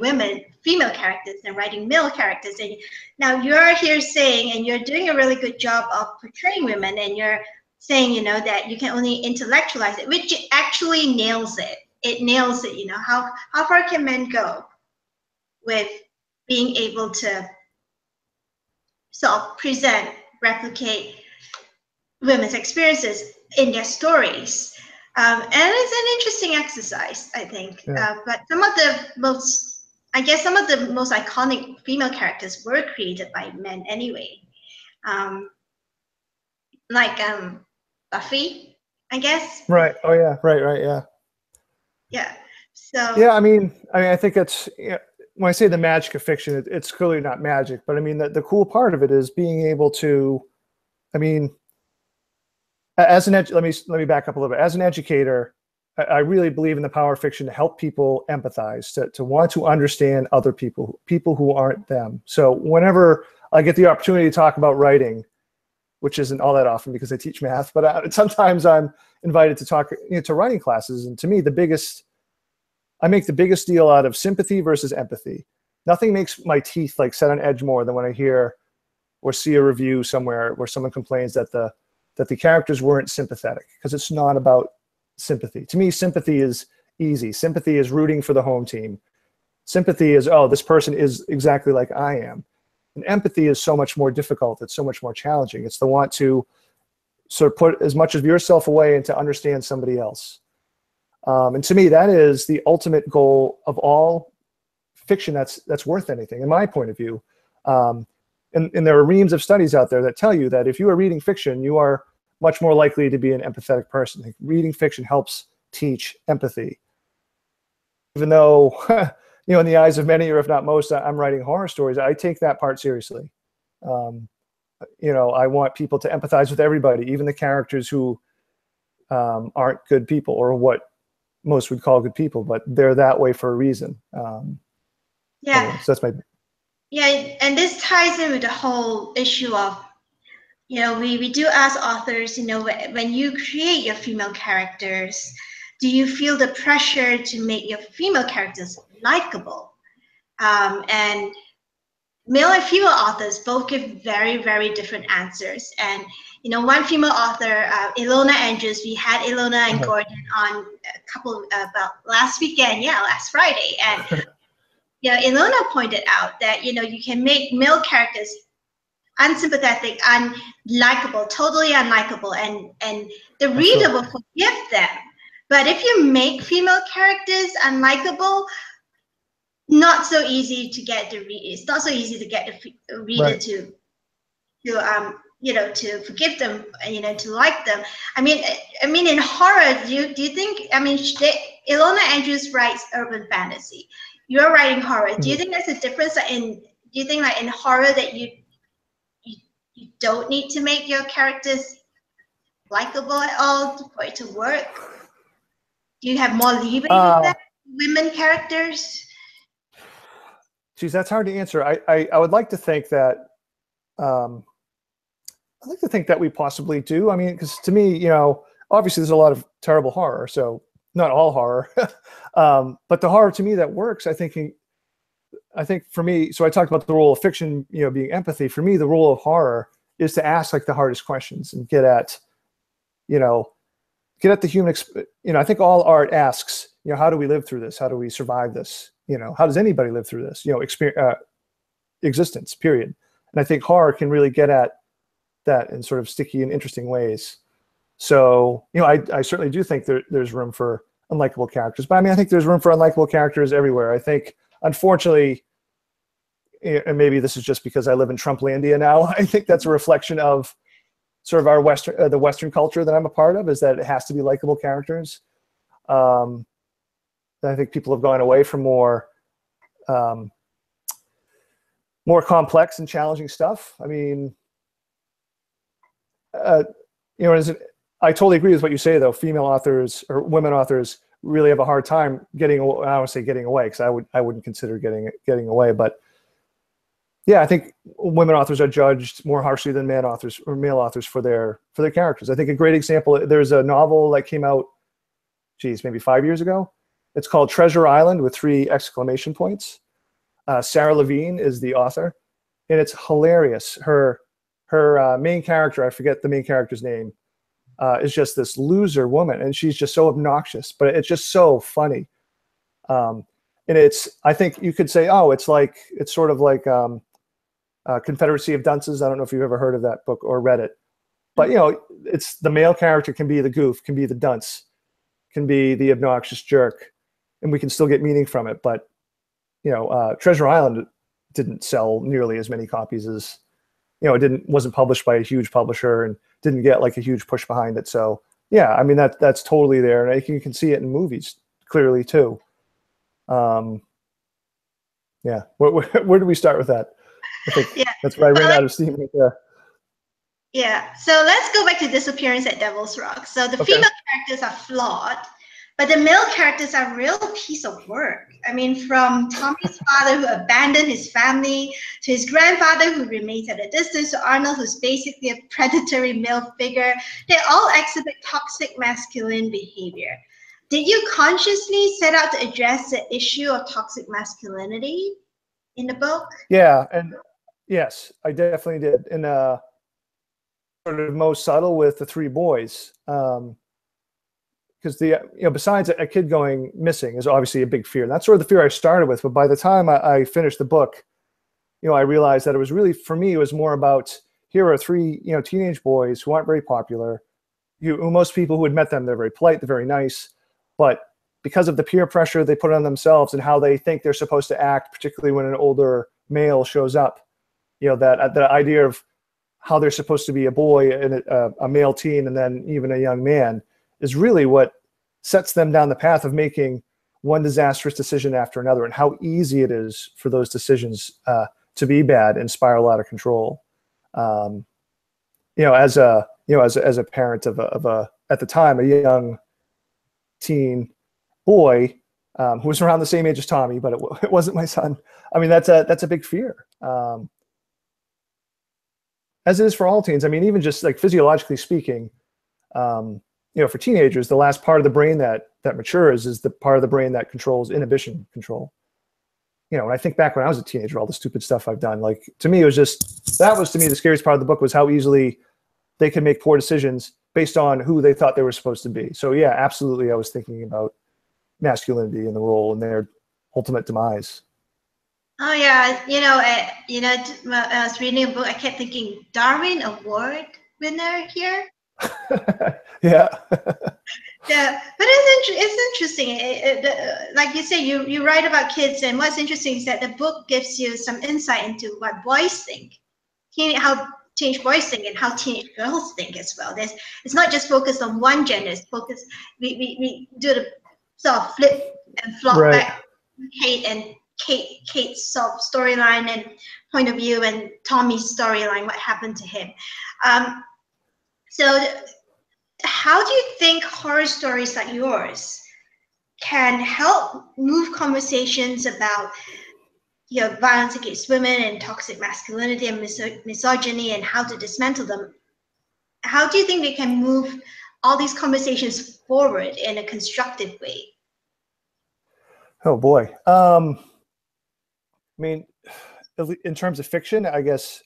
female characters than writing male characters. And now you're here saying, and you're doing a really good job of portraying women, and you're saying, that you can only intellectualize it, which actually nails it. It nails it, how far can men go with being able to sort of present, replicate women's experiences in their stories. And it's an interesting exercise, I think. Yeah. But some of the most iconic female characters were created by men anyway. Like Buffy, I guess. Right. Oh yeah. Right. Yeah. Yeah. So. Yeah. I mean, I think it's, when I say the magic of fiction, it's clearly not magic, but I mean, the cool part of it is being able to, I mean, let me back up a little bit. As an educator, I really believe in the power of fiction to help people empathize, to want to understand other people who aren't them. So whenever I get the opportunity to talk about writing, which isn't all that often because I teach math, but sometimes I'm invited to talk to writing classes. And to me, I make the biggest deal out of sympathy versus empathy. Nothing makes my teeth like set on edge more than when I hear or see a review somewhere where someone complains that the characters weren't sympathetic, because it's not about sympathy. To me, sympathy is easy. Sympathy is rooting for the home team. Sympathy is, oh, this person is exactly like I am. And empathy is so much more difficult. It's so much more challenging. It's the want to sort of put as much of yourself away and to understand somebody else. And to me, that is the ultimate goal of all fiction that's worth anything, in my point of view. And there are reams of studies out there that tell you that if you are reading fiction, you are much more likely to be an empathetic person. Like, reading fiction helps teach empathy. Even though, in the eyes of many, or if not most, I'm writing horror stories, I take that part seriously. I want people to empathize with everybody, even the characters who aren't good people, or what most would call good people, but they're that way for a reason. Yeah. Anyway, so that's my... Yeah, and this ties in with the whole issue of, we do ask authors, when you create your female characters, do you feel the pressure to make your female characters likable? And male and female authors both give very, very different answers. And, one female author, Ilona Andrews, we had Ilona and Gordon on about last weekend, last Friday. And Ilona pointed out that, you can make male characters unsympathetic, unlikable, totally unlikable, and the reader will forgive them. But if you make female characters unlikable, not so easy to get the it's not so easy to get the reader Right. to forgive them, to like them. I mean, in horror, do you think? I mean, Ilona Andrews writes urban fantasy. You're writing horror. Do you think there's a difference do you think in horror that you don't need to make your characters likable at all for it to work? Do you have more leeway with that? Women characters? Geez, that's hard to answer. I would like to think that we possibly do. I mean, because to me, obviously there's a lot of terrible horror, so not all horror, but the horror to me that works, I think for me, so I talked about the role of fiction, being empathy. For me, the role of horror is to ask like the hardest questions and get at the human, I think all art asks, how do we live through this? How do we survive this? How does anybody live through this? Existence, period. And I think horror can really get at that in sort of sticky and interesting ways. So, I certainly do think there's room for unlikable characters, but I mean, I think there's room for unlikable characters everywhere. I think, unfortunately, and maybe this is just because I live in Trumplandia now, I think that's a reflection of sort of our the Western culture that I'm a part of, is that it has to be likable characters. I think people have gone away from more complex and challenging stuff. I mean, I totally agree with what you say, though. Female authors or women authors really have a hard time getting. I don't want to say getting away, because I wouldn't consider getting away, but yeah, I think women authors are judged more harshly than male authors for their characters. I think a great example, there's a novel that came out, geez, maybe 5 years ago. It's called Treasure Island with 3 exclamation points. Sarah Levine is the author, and it's hilarious. Her main character, I forget the main character's name, is just this loser woman, and she's just so obnoxious, but it's just so funny. And I think you could say, oh, it's sort of like Confederacy of Dunces. I don't know if you've ever heard of that book or read it, but it's the male character can be the goof, can be the dunce, can be the obnoxious jerk, and we can still get meaning from it. But Treasure Island didn't sell nearly as many copies as it wasn't published by a huge publisher and didn't get like a huge push behind it. So yeah, I mean that's totally there, and you can see it in movies clearly too. Yeah, where do we start with that? I think that's where I ran out of steam right there. Yeah, so let's go back to Disappearance at Devil's Rock. So the female characters are flawed, but the male characters are a real piece of work. I mean, from Tommy's father who abandoned his family, to his grandfather who remains at a distance, to Arnold who's basically a predatory male figure, they all exhibit toxic masculine behavior. Did you consciously set out to address the issue of toxic masculinity in the book? Yeah, and yes, I definitely did. And sort of most subtle with the 3 boys, because besides a kid going missing is obviously a big fear. And that's sort of the fear I started with. But by the time I finished the book, I realized that it was really, for me, it was more about, here are 3 teenage boys who aren't very popular. Most people who had met them, they're very polite, they're very nice, but because of the peer pressure they put on themselves and how they think they're supposed to act, particularly when an older male shows up, that the idea of how they're supposed to be a boy and a male teen and then even a young man is really what sets them down the path of making one disastrous decision after another, and how easy it is for those decisions to be bad and spiral out of control. As a parent of a at the time a young teen boy who was around the same age as Tommy, but it wasn't my son. I mean, that's a big fear. As it is for all teens. I mean, even just like physiologically speaking, for teenagers, the last part of the brain that matures is the part of the brain that controls inhibition control. When I think back when I was a teenager, all the stupid stuff I've done, like, to me, that was to me the scariest part of the book, was how easily they could make poor decisions based on who they thought they were supposed to be. So yeah, absolutely, I was thinking about masculinity and the role and their ultimate demise. Oh yeah, I was reading a book. I kept thinking, Darwin Award winner here. Yeah. Yeah, but it's interesting. Like you say, you write about kids, and what's interesting is that the book gives you some insight into what boys think, how teenage boys think, and how teenage girls think as well. It's not just focused on one gender. It's focused. We do the sort of flip and flop back, Kate's sort of storyline and point of view, and Tommy's storyline, what happened to him. So how do you think horror stories like yours can help move conversations about violence against women and toxic masculinity and misogyny, and how to dismantle them? How do you think they can move all these conversations forward in a constructive way? Oh boy. I mean, in terms of fiction, I guess,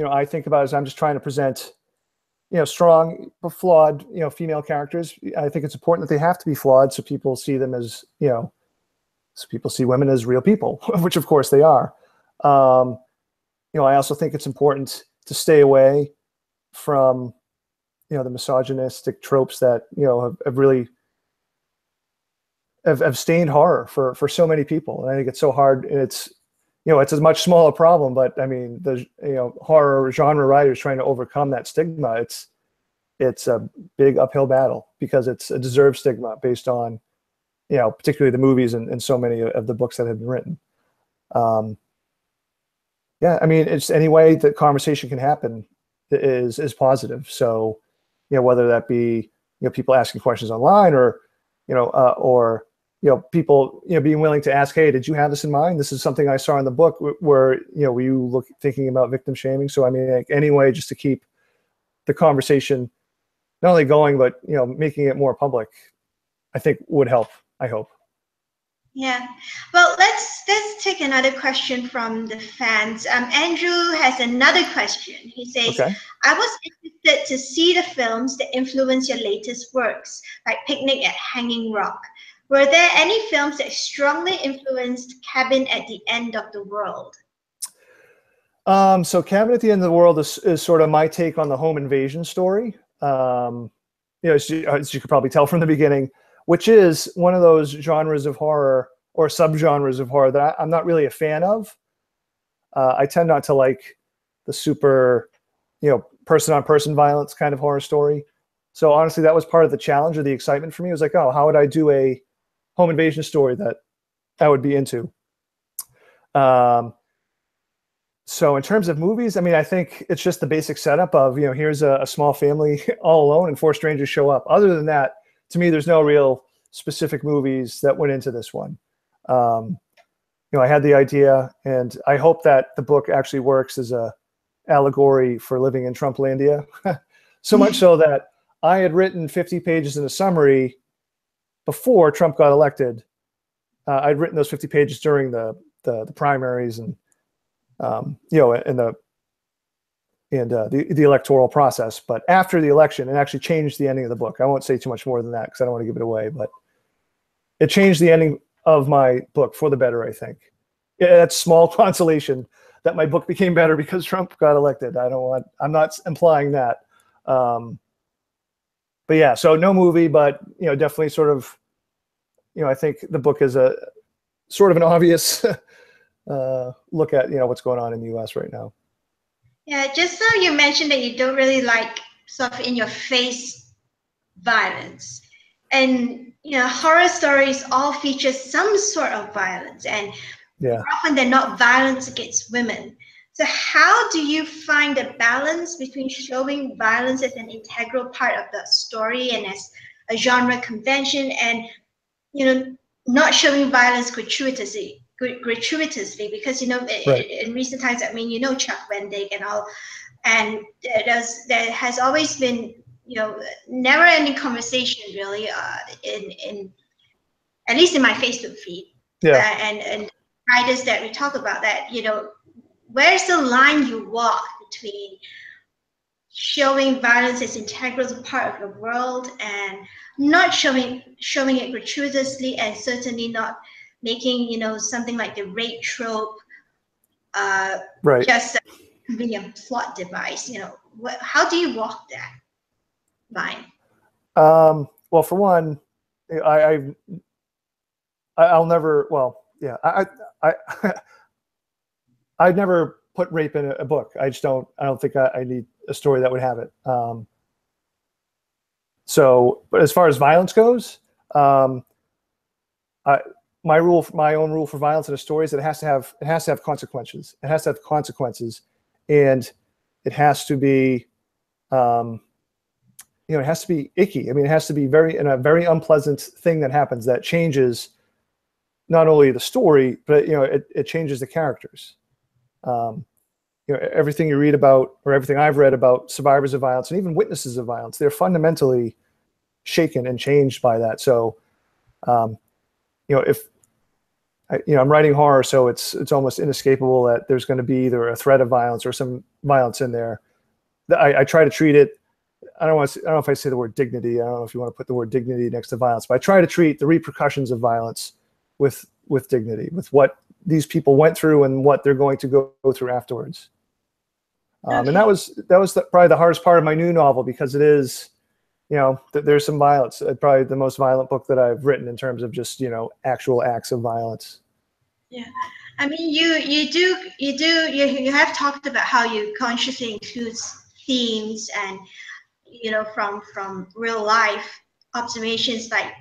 I think about it as I'm just trying to present, strong but flawed, female characters. I think it's important that they have to be flawed so people see them as, so people see women as real people, which of course they are. I also think it's important to stay away from, the misogynistic tropes that, have really have stained horror for so many people. And I think it's so hard, and it's a much smaller problem, but I mean, the horror genre writers trying to overcome that stigma, it's a big uphill battle, because it's a deserved stigma based on, particularly the movies and so many of the books that have been written. Yeah, I mean, it's any way that conversation can happen is positive. So, whether that be, people asking questions online, or, or people, being willing to ask, hey, did you have this in mind? This is something I saw in the book. Where, were you thinking about victim shaming? So, I mean, like, any way just to keep the conversation not only going, but, making it more public, I think would help, I hope. Yeah. Well, let's take another question from the fans. Andrew has another question. He says, okay. I was interested to see the films that influence your latest works, like Picnic at Hanging Rock. Were there any films that strongly influenced Cabin at the End of the World? So Cabin at the End of the World is sort of my take on the home invasion story. As you could probably tell from the beginning, which is one of those genres of horror or subgenres of horror that I'm not really a fan of. I tend not to like the super, person-on-person violence kind of horror story. So honestly, that was part of the challenge or the excitement for me. It was like, oh, how would I do a home invasion story that I would be into? So in terms of movies, I mean, I think it's just the basic setup of, here's a small family all alone and 4 strangers show up. Other than that, to me, there's no real specific movies that went into this one. I had the idea, and I hope that the book actually works as a allegory for living in Trumplandia. So much so that I had written 50 pages in a summary before Trump got elected. I'd written those 50 pages during the primaries and the electoral process, but after the election, it actually changed the ending of the book. I won't say too much more than that because I don't want to give it away, but it changed the ending of my book for the better, I think. That's small consolation that my book became better because Trump got elected. I'm not implying that. But yeah, so no movie, but, definitely sort of, I think the book is a sort of an obvious look at, what's going on in the U.S. right now. Yeah, just so you mentioned that you don't really like sort of in-your-face violence. And, horror stories all feature some sort of violence. And often they're not violence against women. So how do you find the balance between showing violence as an integral part of the story and as a genre convention and, not showing violence gratuitously? Because in recent times, I mean, Chuck Wendig and all, and there has always been never-ending conversation really in at least in my Facebook feed, and writers that we talk about that, where's the line you walk between showing violence as integral part of the world and not showing it gratuitously, and certainly not making something like the rape trope just a convenient plot device. How do you walk that line? Well, for one, I'll never. Well, yeah, I'd never put rape in a book. I don't think I need a story that would have it. But as far as violence goes, my own rule for violence in a story is that it has to have consequences. It has to have consequences, and it has to be, it has to be icky. I mean, it has to be a very unpleasant thing that happens that changes not only the story, but it changes the characters. Everything you read about, or everything I've read about survivors of violence and even witnesses of violence, they're fundamentally shaken and changed by that. So, if I'm writing horror, so it's almost inescapable that there's going to be either a threat of violence or some violence in there. I try to treat it. I don't know if I say the word dignity. I don't know if you want to put the word dignity next to violence, but I try to treat the repercussions of violence with dignity, with what these people went through and what they're going to go through afterwards. And that was probably the hardest part of my new novel, because it is, there's some violence. Probably the most violent book that I've written in terms of just, actual acts of violence. Yeah, I mean, you have talked about how you consciously include themes and from real life observations, like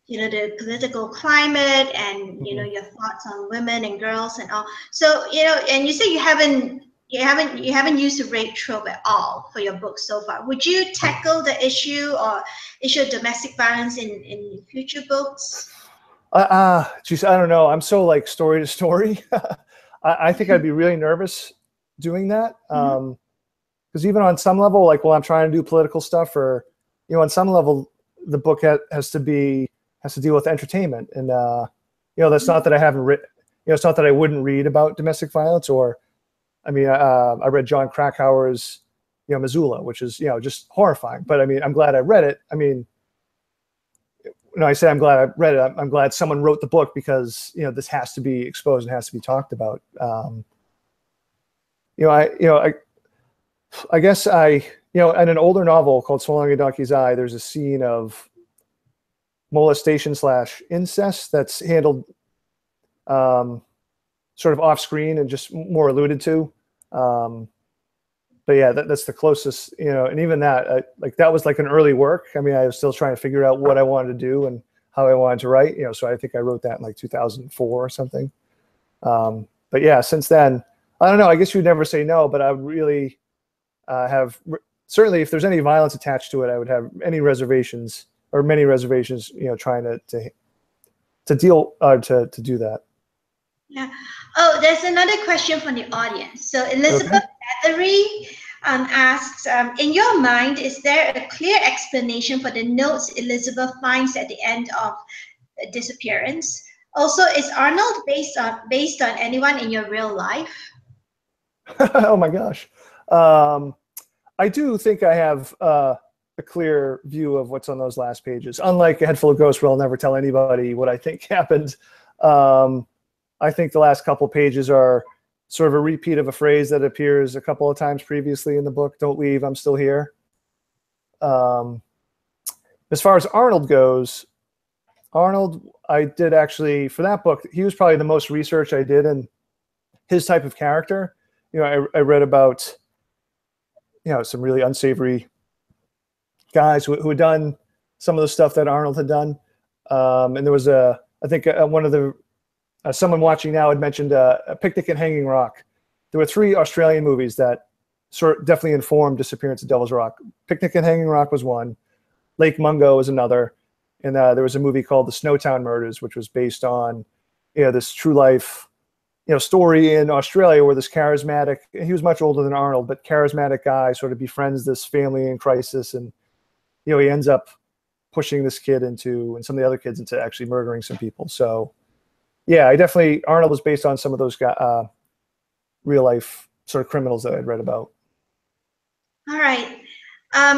the political climate and your thoughts on women and girls and all. So and you say you haven't used the rape trope at all for your book so far. Would you tackle the issue of domestic violence in future books? Geez, I don't know. I'm so like story to story. I think I'd be really nervous doing that. Because even on some level, like while I'm trying to do political stuff, or on some level, the book has to deal with entertainment, and that's not that I haven't written. It's not that I wouldn't read about domestic violence, or I mean, I read John Krakauer's Missoula, which is just horrifying. But I mean, I'm glad I read it. I mean, I say I'm glad I read it. I'm glad someone wrote the book, because this has to be exposed and has to be talked about. I guess in an older novel called Swallowing a Donkey's Eye, there's a scene of molestation / incest that's handled sort of off screen and just more alluded to. But yeah, that's the closest, and even that, like that was like an early work. I mean, I was still trying to figure out what I wanted to do and how I wanted to write, so I think I wrote that in like 2004 or something. But yeah, since then, I don't know, I guess you'd never say no, but I really certainly if there's any violence attached to it, I would have many reservations, trying to deal, to do that. Yeah. Oh, there's another question from the audience. So Elizabeth Battery asks, in your mind, is there a clear explanation for the notes Elizabeth finds at the end of Disappearance? Also, is Arnold based on anyone in your real life? Oh my gosh. I do think I have a clear view of what's on those last pages. Unlike A Head Full of Ghosts, where I'll never tell anybody what I think happened. I think the last couple pages are sort of a repeat of a phrase that appears a couple of times previously in the book. Don't leave, I'm still here. As far as Arnold goes, I did actually, for that book, he was probably the most research I did in his type of character. I read about, some really unsavory guys who had done some of the stuff that Arnold had done. And there was I think one of the, someone watching now had mentioned A Picnic at Hanging Rock. There were 3 Australian movies that definitely informed Disappearance at Devil's Rock. Picnic at Hanging Rock was one. Lake Mungo was another. And there was a movie called The Snowtown Murders, which was based on, this true life, story in Australia where this charismatic, he was much older than Arnold, but charismatic guy sort of befriends this family in crisis. And, he ends up pushing this kid and some of the other kids into actually murdering some people. So, yeah, Arnold was based on some of those real life sort of criminals that I'd read about. All right.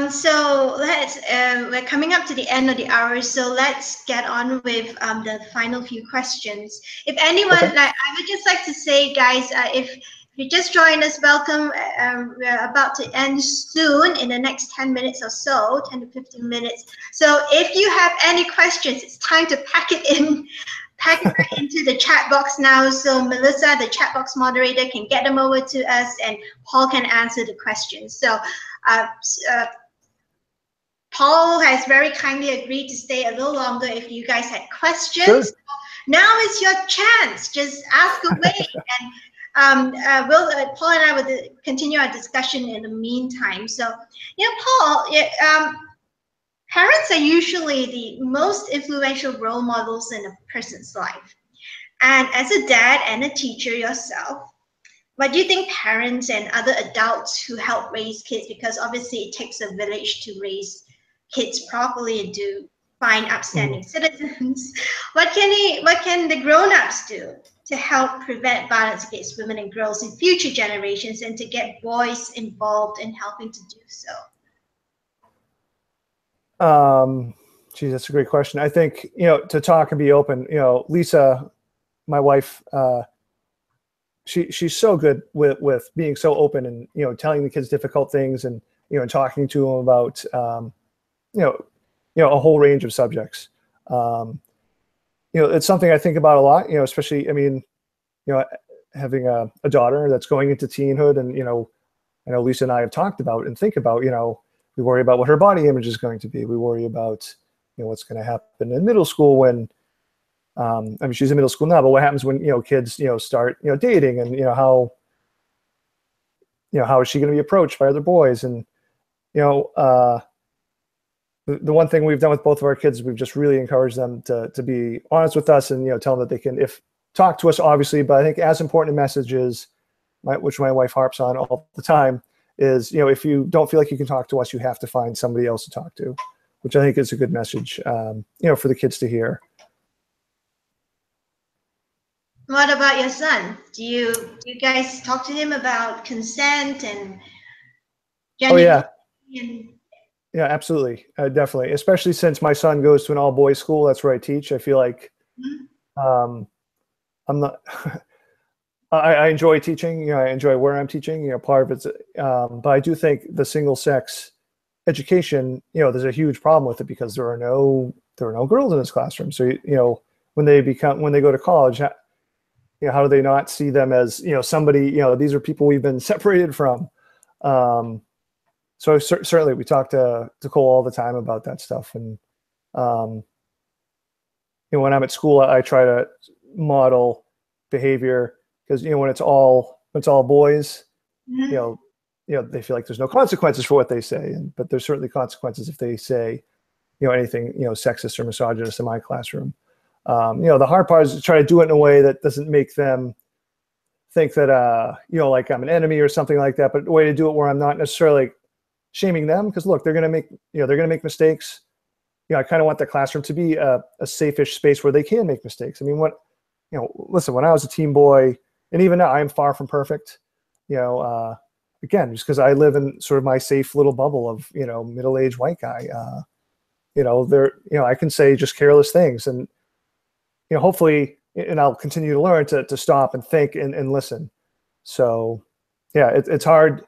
So we're coming up to the end of the hour, so let's get on with the final few questions. If anyone, I would just like to say, guys, if you just joined us, welcome. We're about to end soon in the next 10 minutes or so, 10 to 15 minutes. So if you have any questions, it's time to pack it right into the chat box now. So Melissa, the chat box moderator, can get them over to us, and Paul can answer the questions. So Paul has very kindly agreed to stay a little longer if you guys had questions. Sure. Now is your chance. Just ask away, and Paul and I will continue our discussion in the meantime. So, Paul, parents are usually the most influential role models in a person's life. And as a dad and a teacher yourself, what do you think parents and other adults who help raise kids, because obviously it takes a village to raise kids properly and to find upstanding citizens, what can the grown-ups do to help prevent violence against women and girls in future generations, and to get boys involved in helping to do so? Geez, that's a great question. I think, to talk and be open, Lisa, my wife, she's so good with being so open and, telling the kids difficult things, and, and talking to them about, a whole range of subjects. It's something I think about a lot, especially, I mean, having a daughter that's going into teenhood, and, I know Lisa and I have talked about and think about, we worry about what her body image is going to be. We worry about, what's going to happen in middle school when, I mean, she's in middle school now, but what happens when, kids, start, dating, and, how is she going to be approached by other boys? And, the one thing we've done with both of our kids, we've just really encouraged them to be honest with us and, tell them that they can, talk to us, obviously, but I think as important a message is, which my wife harps on all the time, is, if you don't feel like you can talk to us, you have to find somebody else to talk to, which I think is a good message, for the kids to hear. What about your son? Do you guys talk to him about consent and gender? Oh, yeah. And Yeah, absolutely. Definitely. Especially since my son goes to an all boys school. That's where I teach. I feel like I'm not, I enjoy teaching, I enjoy where I'm teaching, part of it's, but I do think the single sex education, there's a huge problem with it because there are no girls in this classroom. So, when they go to college, how do they not see them as, somebody, these are people we've been separated from. So certainly we talk to Cole all the time about that stuff. And, when I'm at school, I try to model behavior because, when it's all boys, they feel like there's no consequences for what they say. But there's certainly consequences if they say, anything, sexist or misogynist in my classroom. The hard part is to try to do it in a way that doesn't make them think that, like I'm an enemy or something like that, but a way to do it where I'm not necessarily shaming them, because look, they're going to make mistakes. I kind of want the classroom to be a safe-ish space where they can make mistakes. I mean, listen, when I was a teen boy, and even now, I am far from perfect, again, just because I live in sort of my safe little bubble of, middle-aged white guy, I can say just careless things, and, hopefully, and I'll continue to learn to stop and think and listen. So yeah, it's hard.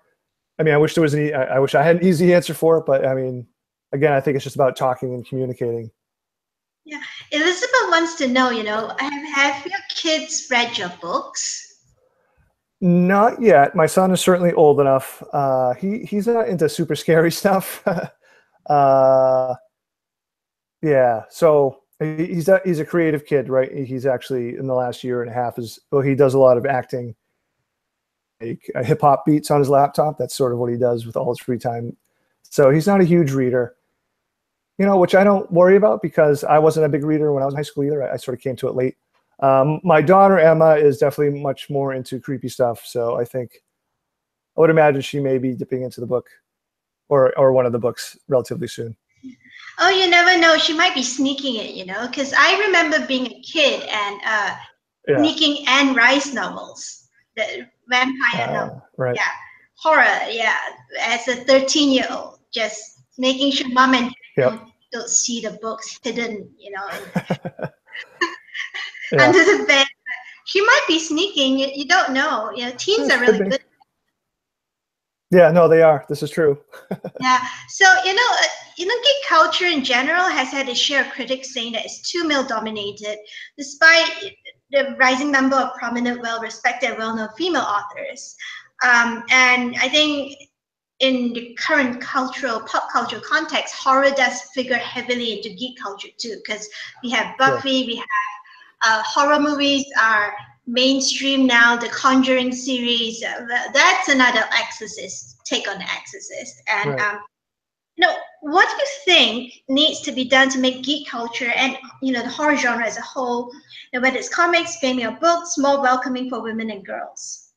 I mean, I wish I had an easy answer for it, but I mean, again, I think it's just about talking and communicating. Yeah, Elizabeth wants to know, have your kids read your books? Not yet. My son is certainly old enough. He's not into super scary stuff. Yeah, so he's a creative kid, right? He's actually in the last year and a half he does a lot of acting. Hip hop beats on his laptop. That's sort of what he does with all his free time. So he's not a huge reader, which I don't worry about because I wasn't a big reader when I was in high school either. I sort of came to it late. My daughter Emma is definitely much more into creepy stuff. So I would imagine she may be dipping into the book or one of the books relatively soon. Oh, you never know. She might be sneaking it, because I remember being a kid and sneaking Anne Rice novels, the vampire novel. Right. Yeah. Horror. Yeah. As a 13-year-old, just making sure mom and dad don't see the books hidden, under the bed. She might be sneaking. You don't know. Teens are really good. Yeah, no, they are. This is true. Yeah. So, geek culture in general has had its share of critics saying that it's too male dominated, despite the rising number of prominent, well-respected, well-known female authors. And I think in the current pop culture context, horror does figure heavily into geek culture too, because we have Buffy, we have horror movies are mainstream now, the Conjuring series, that's another take on the Exorcist. And what do you think needs to be done to make geek culture and the horror genre as a whole, whether it's comics, gaming, or books, more welcoming for women and girls?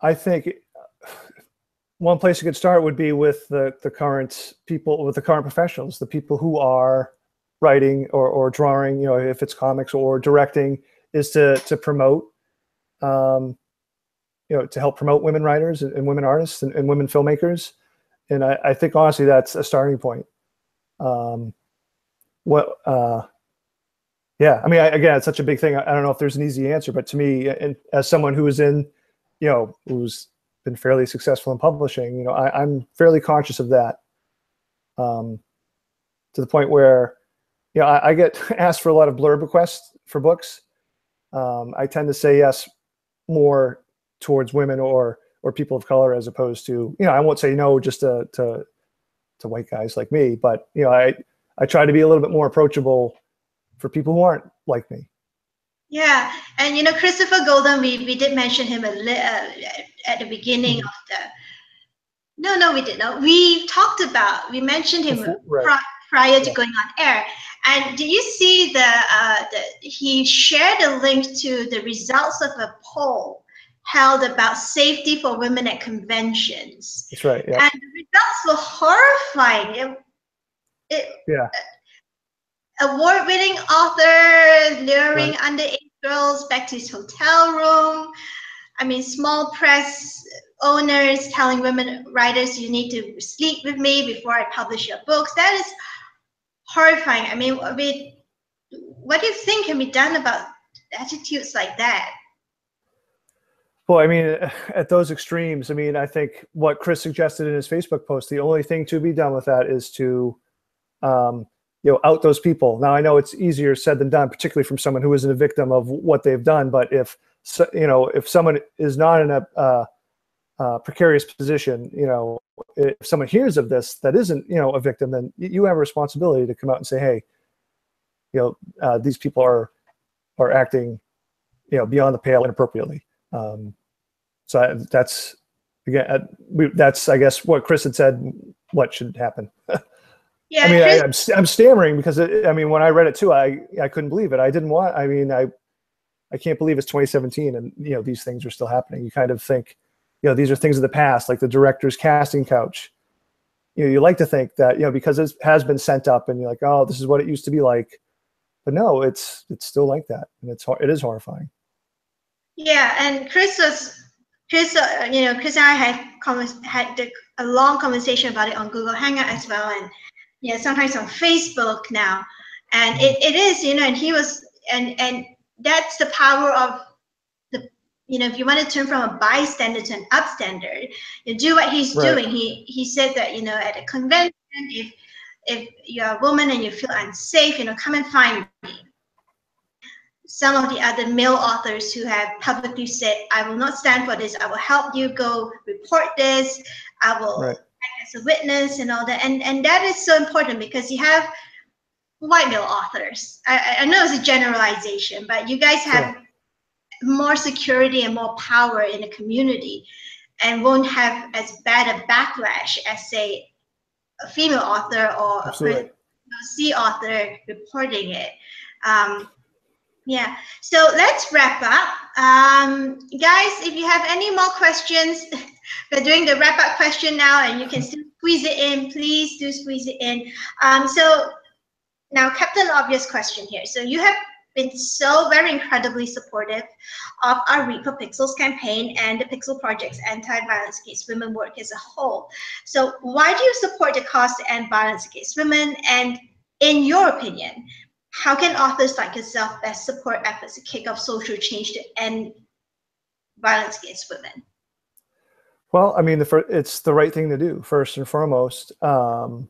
I think one place you could start would be with the current people, with the current professionals, the people who are writing or drawing, if it's comics or directing, is to promote, to help promote women writers and women artists and women filmmakers. And I think honestly, that's a starting point. Yeah, I mean, again, it's such a big thing. I don't know if there's an easy answer, but to me, and as someone who is who's been fairly successful in publishing, I'm fairly conscious of that, to the point where, I get asked for a lot of blurb requests for books. I tend to say yes more towards women or people of color, as opposed to, I won't say no just to white guys like me, but I try to be a little bit more approachable for people who aren't like me. Yeah, and Christopher Golden, we did mention him at the beginning of No, we did not. We mentioned him Before, right. prior to going on air. And did you see he shared a link to the results of a poll held about safety for women at conventions? That's right. Yeah. And the results were horrifying. Yeah. Award-winning author luring Right. underage girls back to his hotel room. I mean, small press owners telling women writers, you need to sleep with me before I publish your books. That is horrifying. I mean, what do you think can be done about attitudes like that? Well, I mean, at those extremes, I mean, I think what Chris suggested in his Facebook post, the only thing to be done with that is to, out those people. Now, I know it's easier said than done, particularly from someone who isn't a victim of what they've done. But if someone is not in a precarious position, if someone hears of this that isn't, a victim, then you have a responsibility to come out and say, hey, these people are acting, beyond the pale inappropriately. So that's, again, that's, I guess, what Chris had said, what should happen. Yeah, I mean, I'm stammering because when I read it too, I couldn't believe it. I can't believe it's 2017 and, these things are still happening. You kind of think, these are things of the past, like the director's casting couch. You like to think that, because it has been sent up and you're like, oh, this is what it used to be like. But no, it's still like that. And it is horrifying. Yeah, and Chris and I had a long conversation about it on Google Hangout as well, and sometimes on Facebook now, and it is, and he was, and that's the power of the, if you want to turn from a bystander to an upstander, you do what he's doing. He said that, at a convention, if you're a woman and you feel unsafe, come and find me. Some of the other male authors who have publicly said, I will not stand for this. I will help you go report this. I will act as a witness and all that. And that is so important because you have white male authors. I know it's a generalization, but you guys have more security and more power in the community and won't have as bad a backlash as, say, a female author or a C author reporting it. Yeah, so let's wrap up. Guys, if you have any more questions, we're doing the wrap up question now and you can still squeeze it in. Please do squeeze it in. So now, Captain Obvious question here. So you have been so very incredibly supportive of our Read for Pixels campaign and the Pixel Project's anti-violence against women work as a whole. So why do you support the cause to end violence against women? And in your opinion, how can authors like yourself best support efforts to kick off social change to end violence against women? Well, I mean, it's the right thing to do, first and foremost. And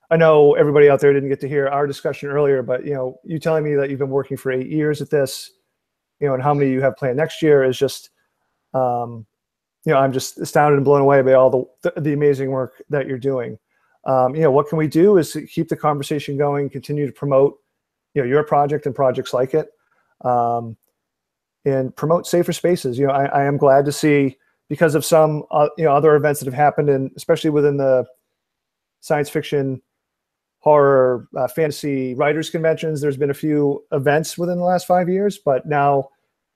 I know everybody out there didn't get to hear our discussion earlier, but, you telling me that you've been working for 8 years at this, and how many you have planned next year is just, I'm just astounded and blown away by all the amazing work that you're doing. What can we do is keep the conversation going, continue to promote, your project and projects like it, and promote safer spaces. I am glad to see, because of some, other events that have happened, and especially within the science fiction, horror, fantasy writers conventions, there's been a few events within the last 5 years, but now,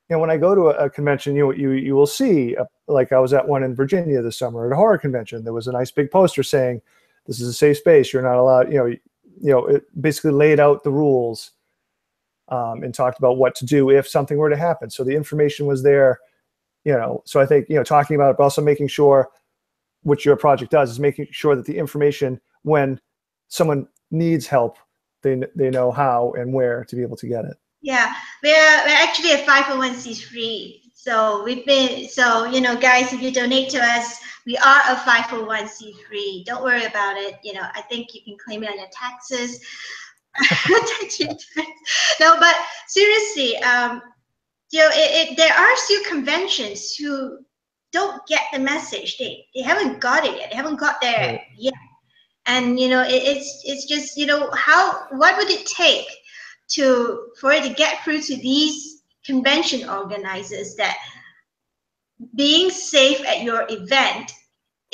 when I go to a convention, you will see, like I was at one in Virginia this summer at a horror convention. There was a nice big poster saying, this is a safe space. You're not allowed, it basically laid out the rules and talked about what to do if something were to happen. So the information was there, so I think, talking about it, but also making sure what your project does is making sure that the information, when someone needs help, they know how and where to be able to get it. Yeah, we're actually a 501c3. So guys, if you donate to us, we are a 501c3. Don't worry about it. I think you can claim it on your taxes. No, but seriously, there are still conventions who don't get the message. They haven't got it yet. They haven't got there yet. And it's just what would it take for it to get through to these convention organizers that being safe at your event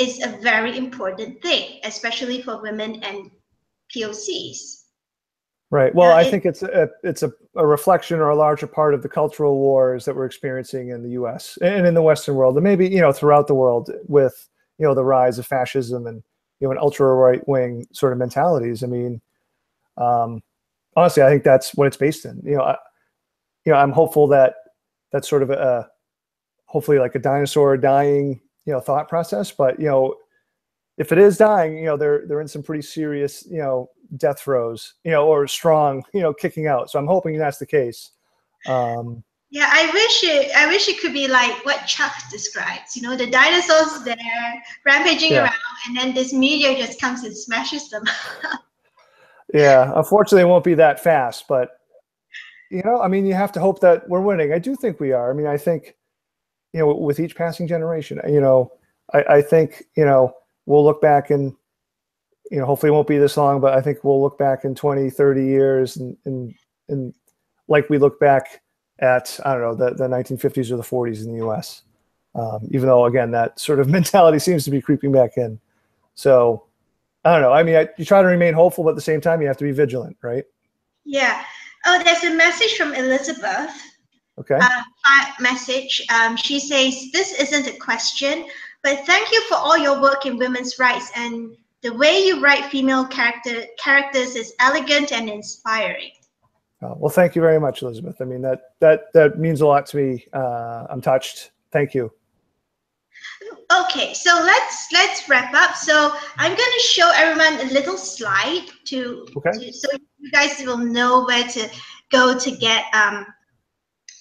is a very important thing, especially for women and POCs. Right. Well, I think it's a reflection or a larger part of the cultural wars that we're experiencing in the U.S. and in the Western world, and maybe throughout the world with the rise of fascism and an ultra right wing sort of mentalities. I mean, honestly, I think that's what it's based in. I'm hopeful that that's sort of a hopefully like a dinosaur dying thought process, but if it is dying, they're in some pretty serious death throes, or strong, kicking out. So I'm hoping that's the case. Yeah, I wish it could be like what Chuck describes. The dinosaurs there rampaging around, and then this meteor just comes and smashes them. Yeah, unfortunately, it won't be that fast, but I mean, you have to hope that we're winning. I do think we are. I mean, I think with each passing generation, I think we'll look back and hopefully it won't be this long, but I think we'll look back in 20, 30 years and like we look back at, I don't know, the 1950s or the 40s in the US. Even though, again, that sort of mentality seems to be creeping back in. So I don't know. I mean, you try to remain hopeful, but at the same time, you have to be vigilant, right? Yeah. Oh, there's a message from Elizabeth. Okay. Message. She says, this isn't a question, but thank you for all your work in women's rights, and the way you write female characters is elegant and inspiring. Well, thank you very much, Elizabeth. I mean, that means a lot to me. I'm touched. Thank you. Okay, so let's wrap up. So I'm going to show everyone a little slide so you guys will know where to go to get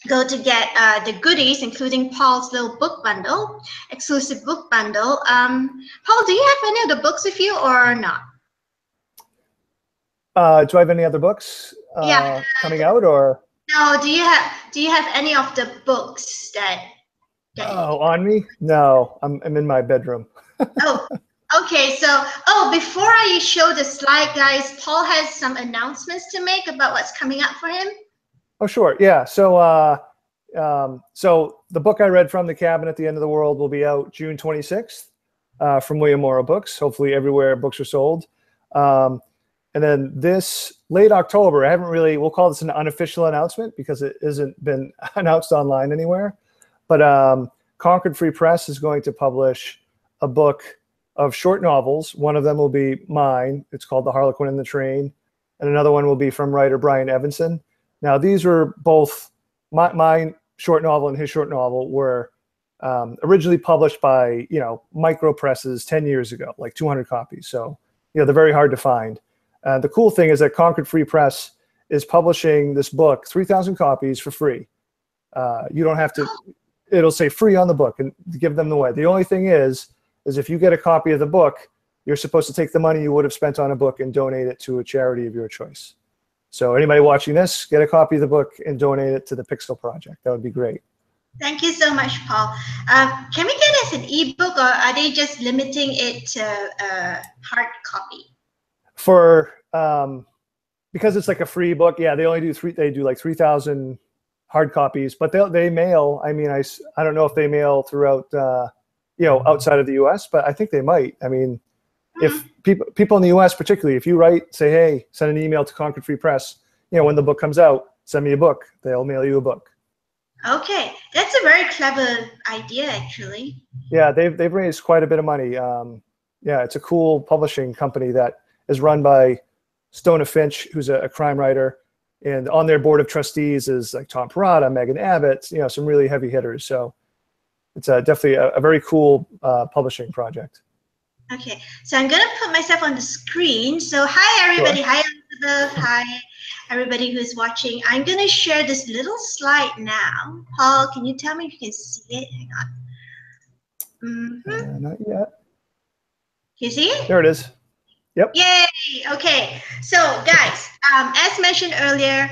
the goodies, including Paul's little book bundle, exclusive book bundle. Paul, do you have any of the books with you or not? Do I have any other books coming out, or? No. Do you have any of the books that on me? No, I'm in my bedroom. Oh, okay. So, before I show the slide, guys, Paul has some announcements to make about what's coming up for him. Oh, sure. Yeah. So, so the book I read from, The Cabin at the End of the World, will be out June 26th from William Morrow Books, hopefully everywhere books are sold. And then this late October, we'll call this an unofficial announcement because it hasn't been announced online anywhere. But Concord Free Press is going to publish a book of short novels. One of them will be mine. It's called The Harlequin and the Train. And another one will be from writer Brian Evanson. Now, these were both my short novel and his short novel were originally published by, micro presses 10 years ago, like 200 copies. So, they're very hard to find. The cool thing is that Concord Free Press is publishing this book, 3,000 copies for free. You don't have to, it'll say free on the book and give them away. The only thing is if you get a copy of the book, you're supposed to take the money you would have spent on a book and donate it to a charity of your choice. So anybody watching this, get a copy of the book and donate it to the Pixel Project. That would be great. Thank you so much, Paul. Can we get it as an ebook, or are they just limiting it to hard copy? For because it's like a free book, yeah, they only do like 3,000 hard copies, but they mail. I mean, I don't know if they mail throughout outside of the US, but I think they might. I mean, if people in the US particularly, if you say, hey, send an email to Concord Free Press, when the book comes out, send me a book, they'll mail you a book. Okay, that's a very clever idea, actually. Yeah, they've raised quite a bit of money. Yeah, it's a cool publishing company that is run by Stona Finch, who's a crime writer, and on their board of trustees is like Tom Perrotta, Megan Abbott, some really heavy hitters. So it's definitely a very cool publishing project. Okay, so I'm going to put myself on the screen. So hi, everybody. Sure. Hi, Elizabeth. Hi, everybody who's watching. I'm going to share this little slide now. Paul, can you tell me if you can see it? Hang on. Not yet. Can you see it? There it is. Yep. Yay. Okay. So, guys, as mentioned earlier,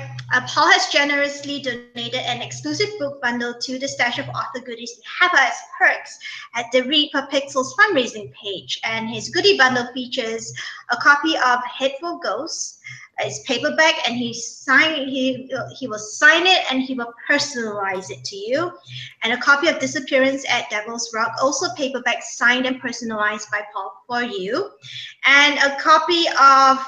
Paul has generously donated an exclusive book bundle to the stash of author goodies we have as perks at the Read for Pixels fundraising page. And his goodie bundle features a copy of Hateful Ghosts, It's paperback, and he will sign it, and he will personalize it to you. And a copy of Disappearance at Devil's Rock, also paperback, signed and personalized by Paul for you. And a copy of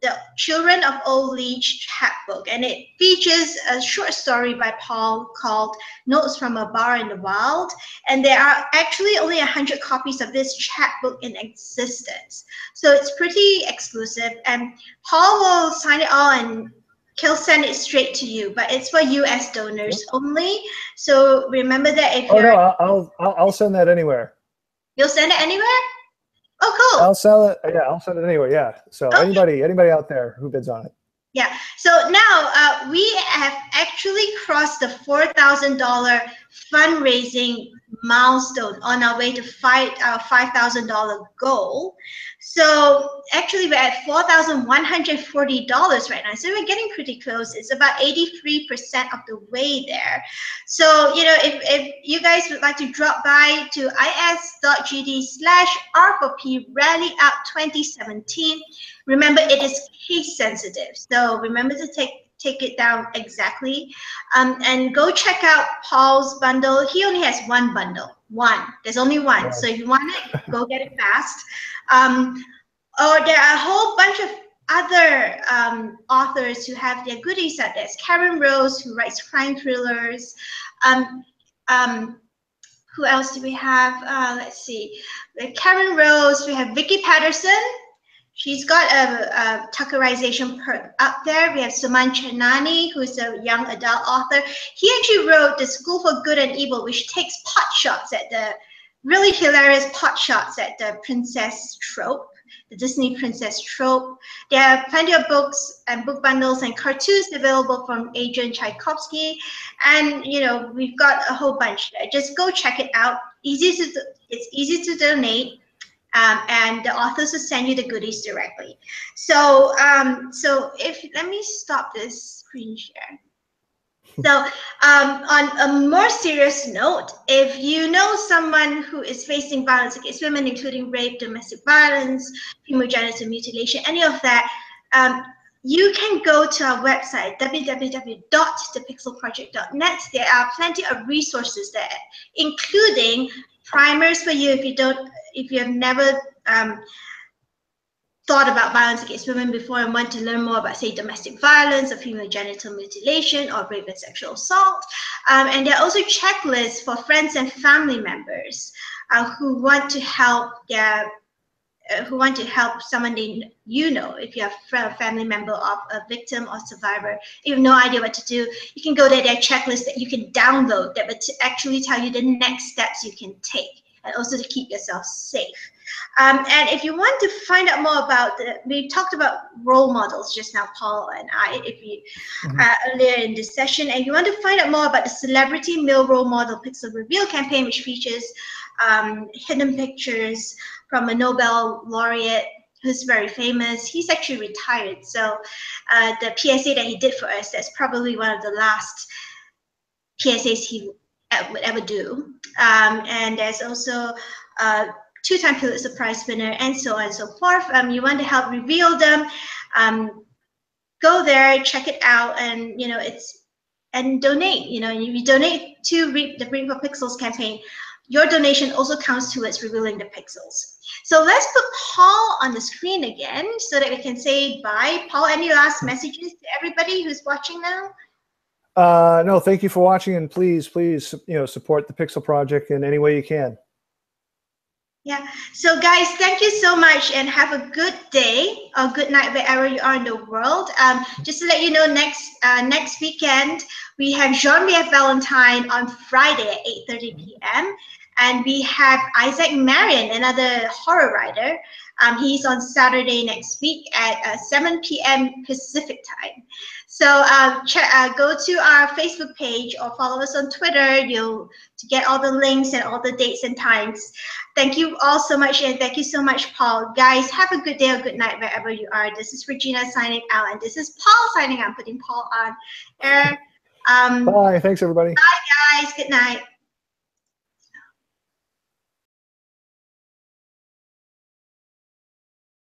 the Children of Old Leech chapbook, and it features a short story by Paul called Notes from a Bar in the Wild. And there are actually only 100 copies of this chapbook in existence, so it's pretty exclusive. And Paul will sign it all, and he'll send it straight to you, but it's for U.S. donors only. So remember that if you're. No, I'll send that anywhere. You'll send it anywhere? Oh, cool. I'll sell it. Yeah, I'll send it anywhere. Yeah. So anybody out there who bids on it. Yeah. So now we have actually crossed the $4,000 fundraising milestone on our way to fight our $5,000 goal. So actually we're at $4,140 right now. So we're getting pretty close. It's about 83% of the way there. So, you know, if you guys would like to drop by to is.gd/R4P Rally Out 2017, remember it is case sensitive. So remember to take it down exactly. And go check out Paul's bundle. He only has one bundle. There's only one. Right. So if you want it, go get it fast. Or there are a whole bunch of other authors who have their goodies out there. There's Karen Rose, who writes crime thrillers. Who else do we have? Let's see. Karen Rose, we have Vicki Patterson. She's got a Tuckerization perk up there. We have Suman Chanani, who's a young adult author. He actually wrote The School for Good and Evil, which takes really hilarious pot shots at the princess trope, the Disney princess trope. There are plenty of books and book bundles and cartoons available from Adrian Tchaikovsky. And, you know, we've got a whole bunch there. Just go check it out. It's easy to donate. And the authors will send you the goodies directly. So, let me stop this screen share. So, on a more serious note, if you know someone who is facing violence against women, including rape, domestic violence, female genital mutilation, any of that, you can go to our website, www.thepixelproject.net. There are plenty of resources there, including primers for you if you have never thought about violence against women before and want to learn more about, say, domestic violence or female genital mutilation or rape and sexual assault. And there are also checklists for friends and family members who want to help someone you know. If you have a family member of a victim or survivor, you have no idea what to do, you can go to their checklist that you can download that would actually tell you the next steps you can take, and also to keep yourself safe. And if you want to find out more about we talked about role models just now, Paul and I, earlier in this session, and if you want to find out more about the Celebrity Male Role Model Pixel Reveal campaign, which features hidden pictures from a Nobel laureate who's very famous. He's actually retired. So the PSA that he did for us, that's probably one of the last PSAs he would ever do. And there's also two-time Pulitzer Prize winner, and so on and so forth. You want to help reveal them, go there, check it out, and and donate. You know, if you donate to the Reading for Pixels campaign, your donation also counts towards revealing the pixels. So let's put Paul on the screen again so that we can say bye. Paul, any last messages to everybody who's watching now? No, thank you for watching, and please, support the Pixel Project in any way you can. Yeah. So guys, thank you so much, and have a good day or good night wherever you are in the world. Just to let you know, next weekend we have Jean-Pierre Valentine on Friday at 8:30 p.m. and we have Isaac Marion, another horror writer. He's on Saturday next week at 7 p.m. Pacific time. So go to our Facebook page or follow us on Twitter to get all the links and all the dates and times. Thank you all so much, and thank you so much, Paul. Guys, have a good day or good night wherever you are. This is Regina signing out, and this is Paul signing out, putting Paul on air. Bye. Thanks, everybody. Bye, guys. Good night.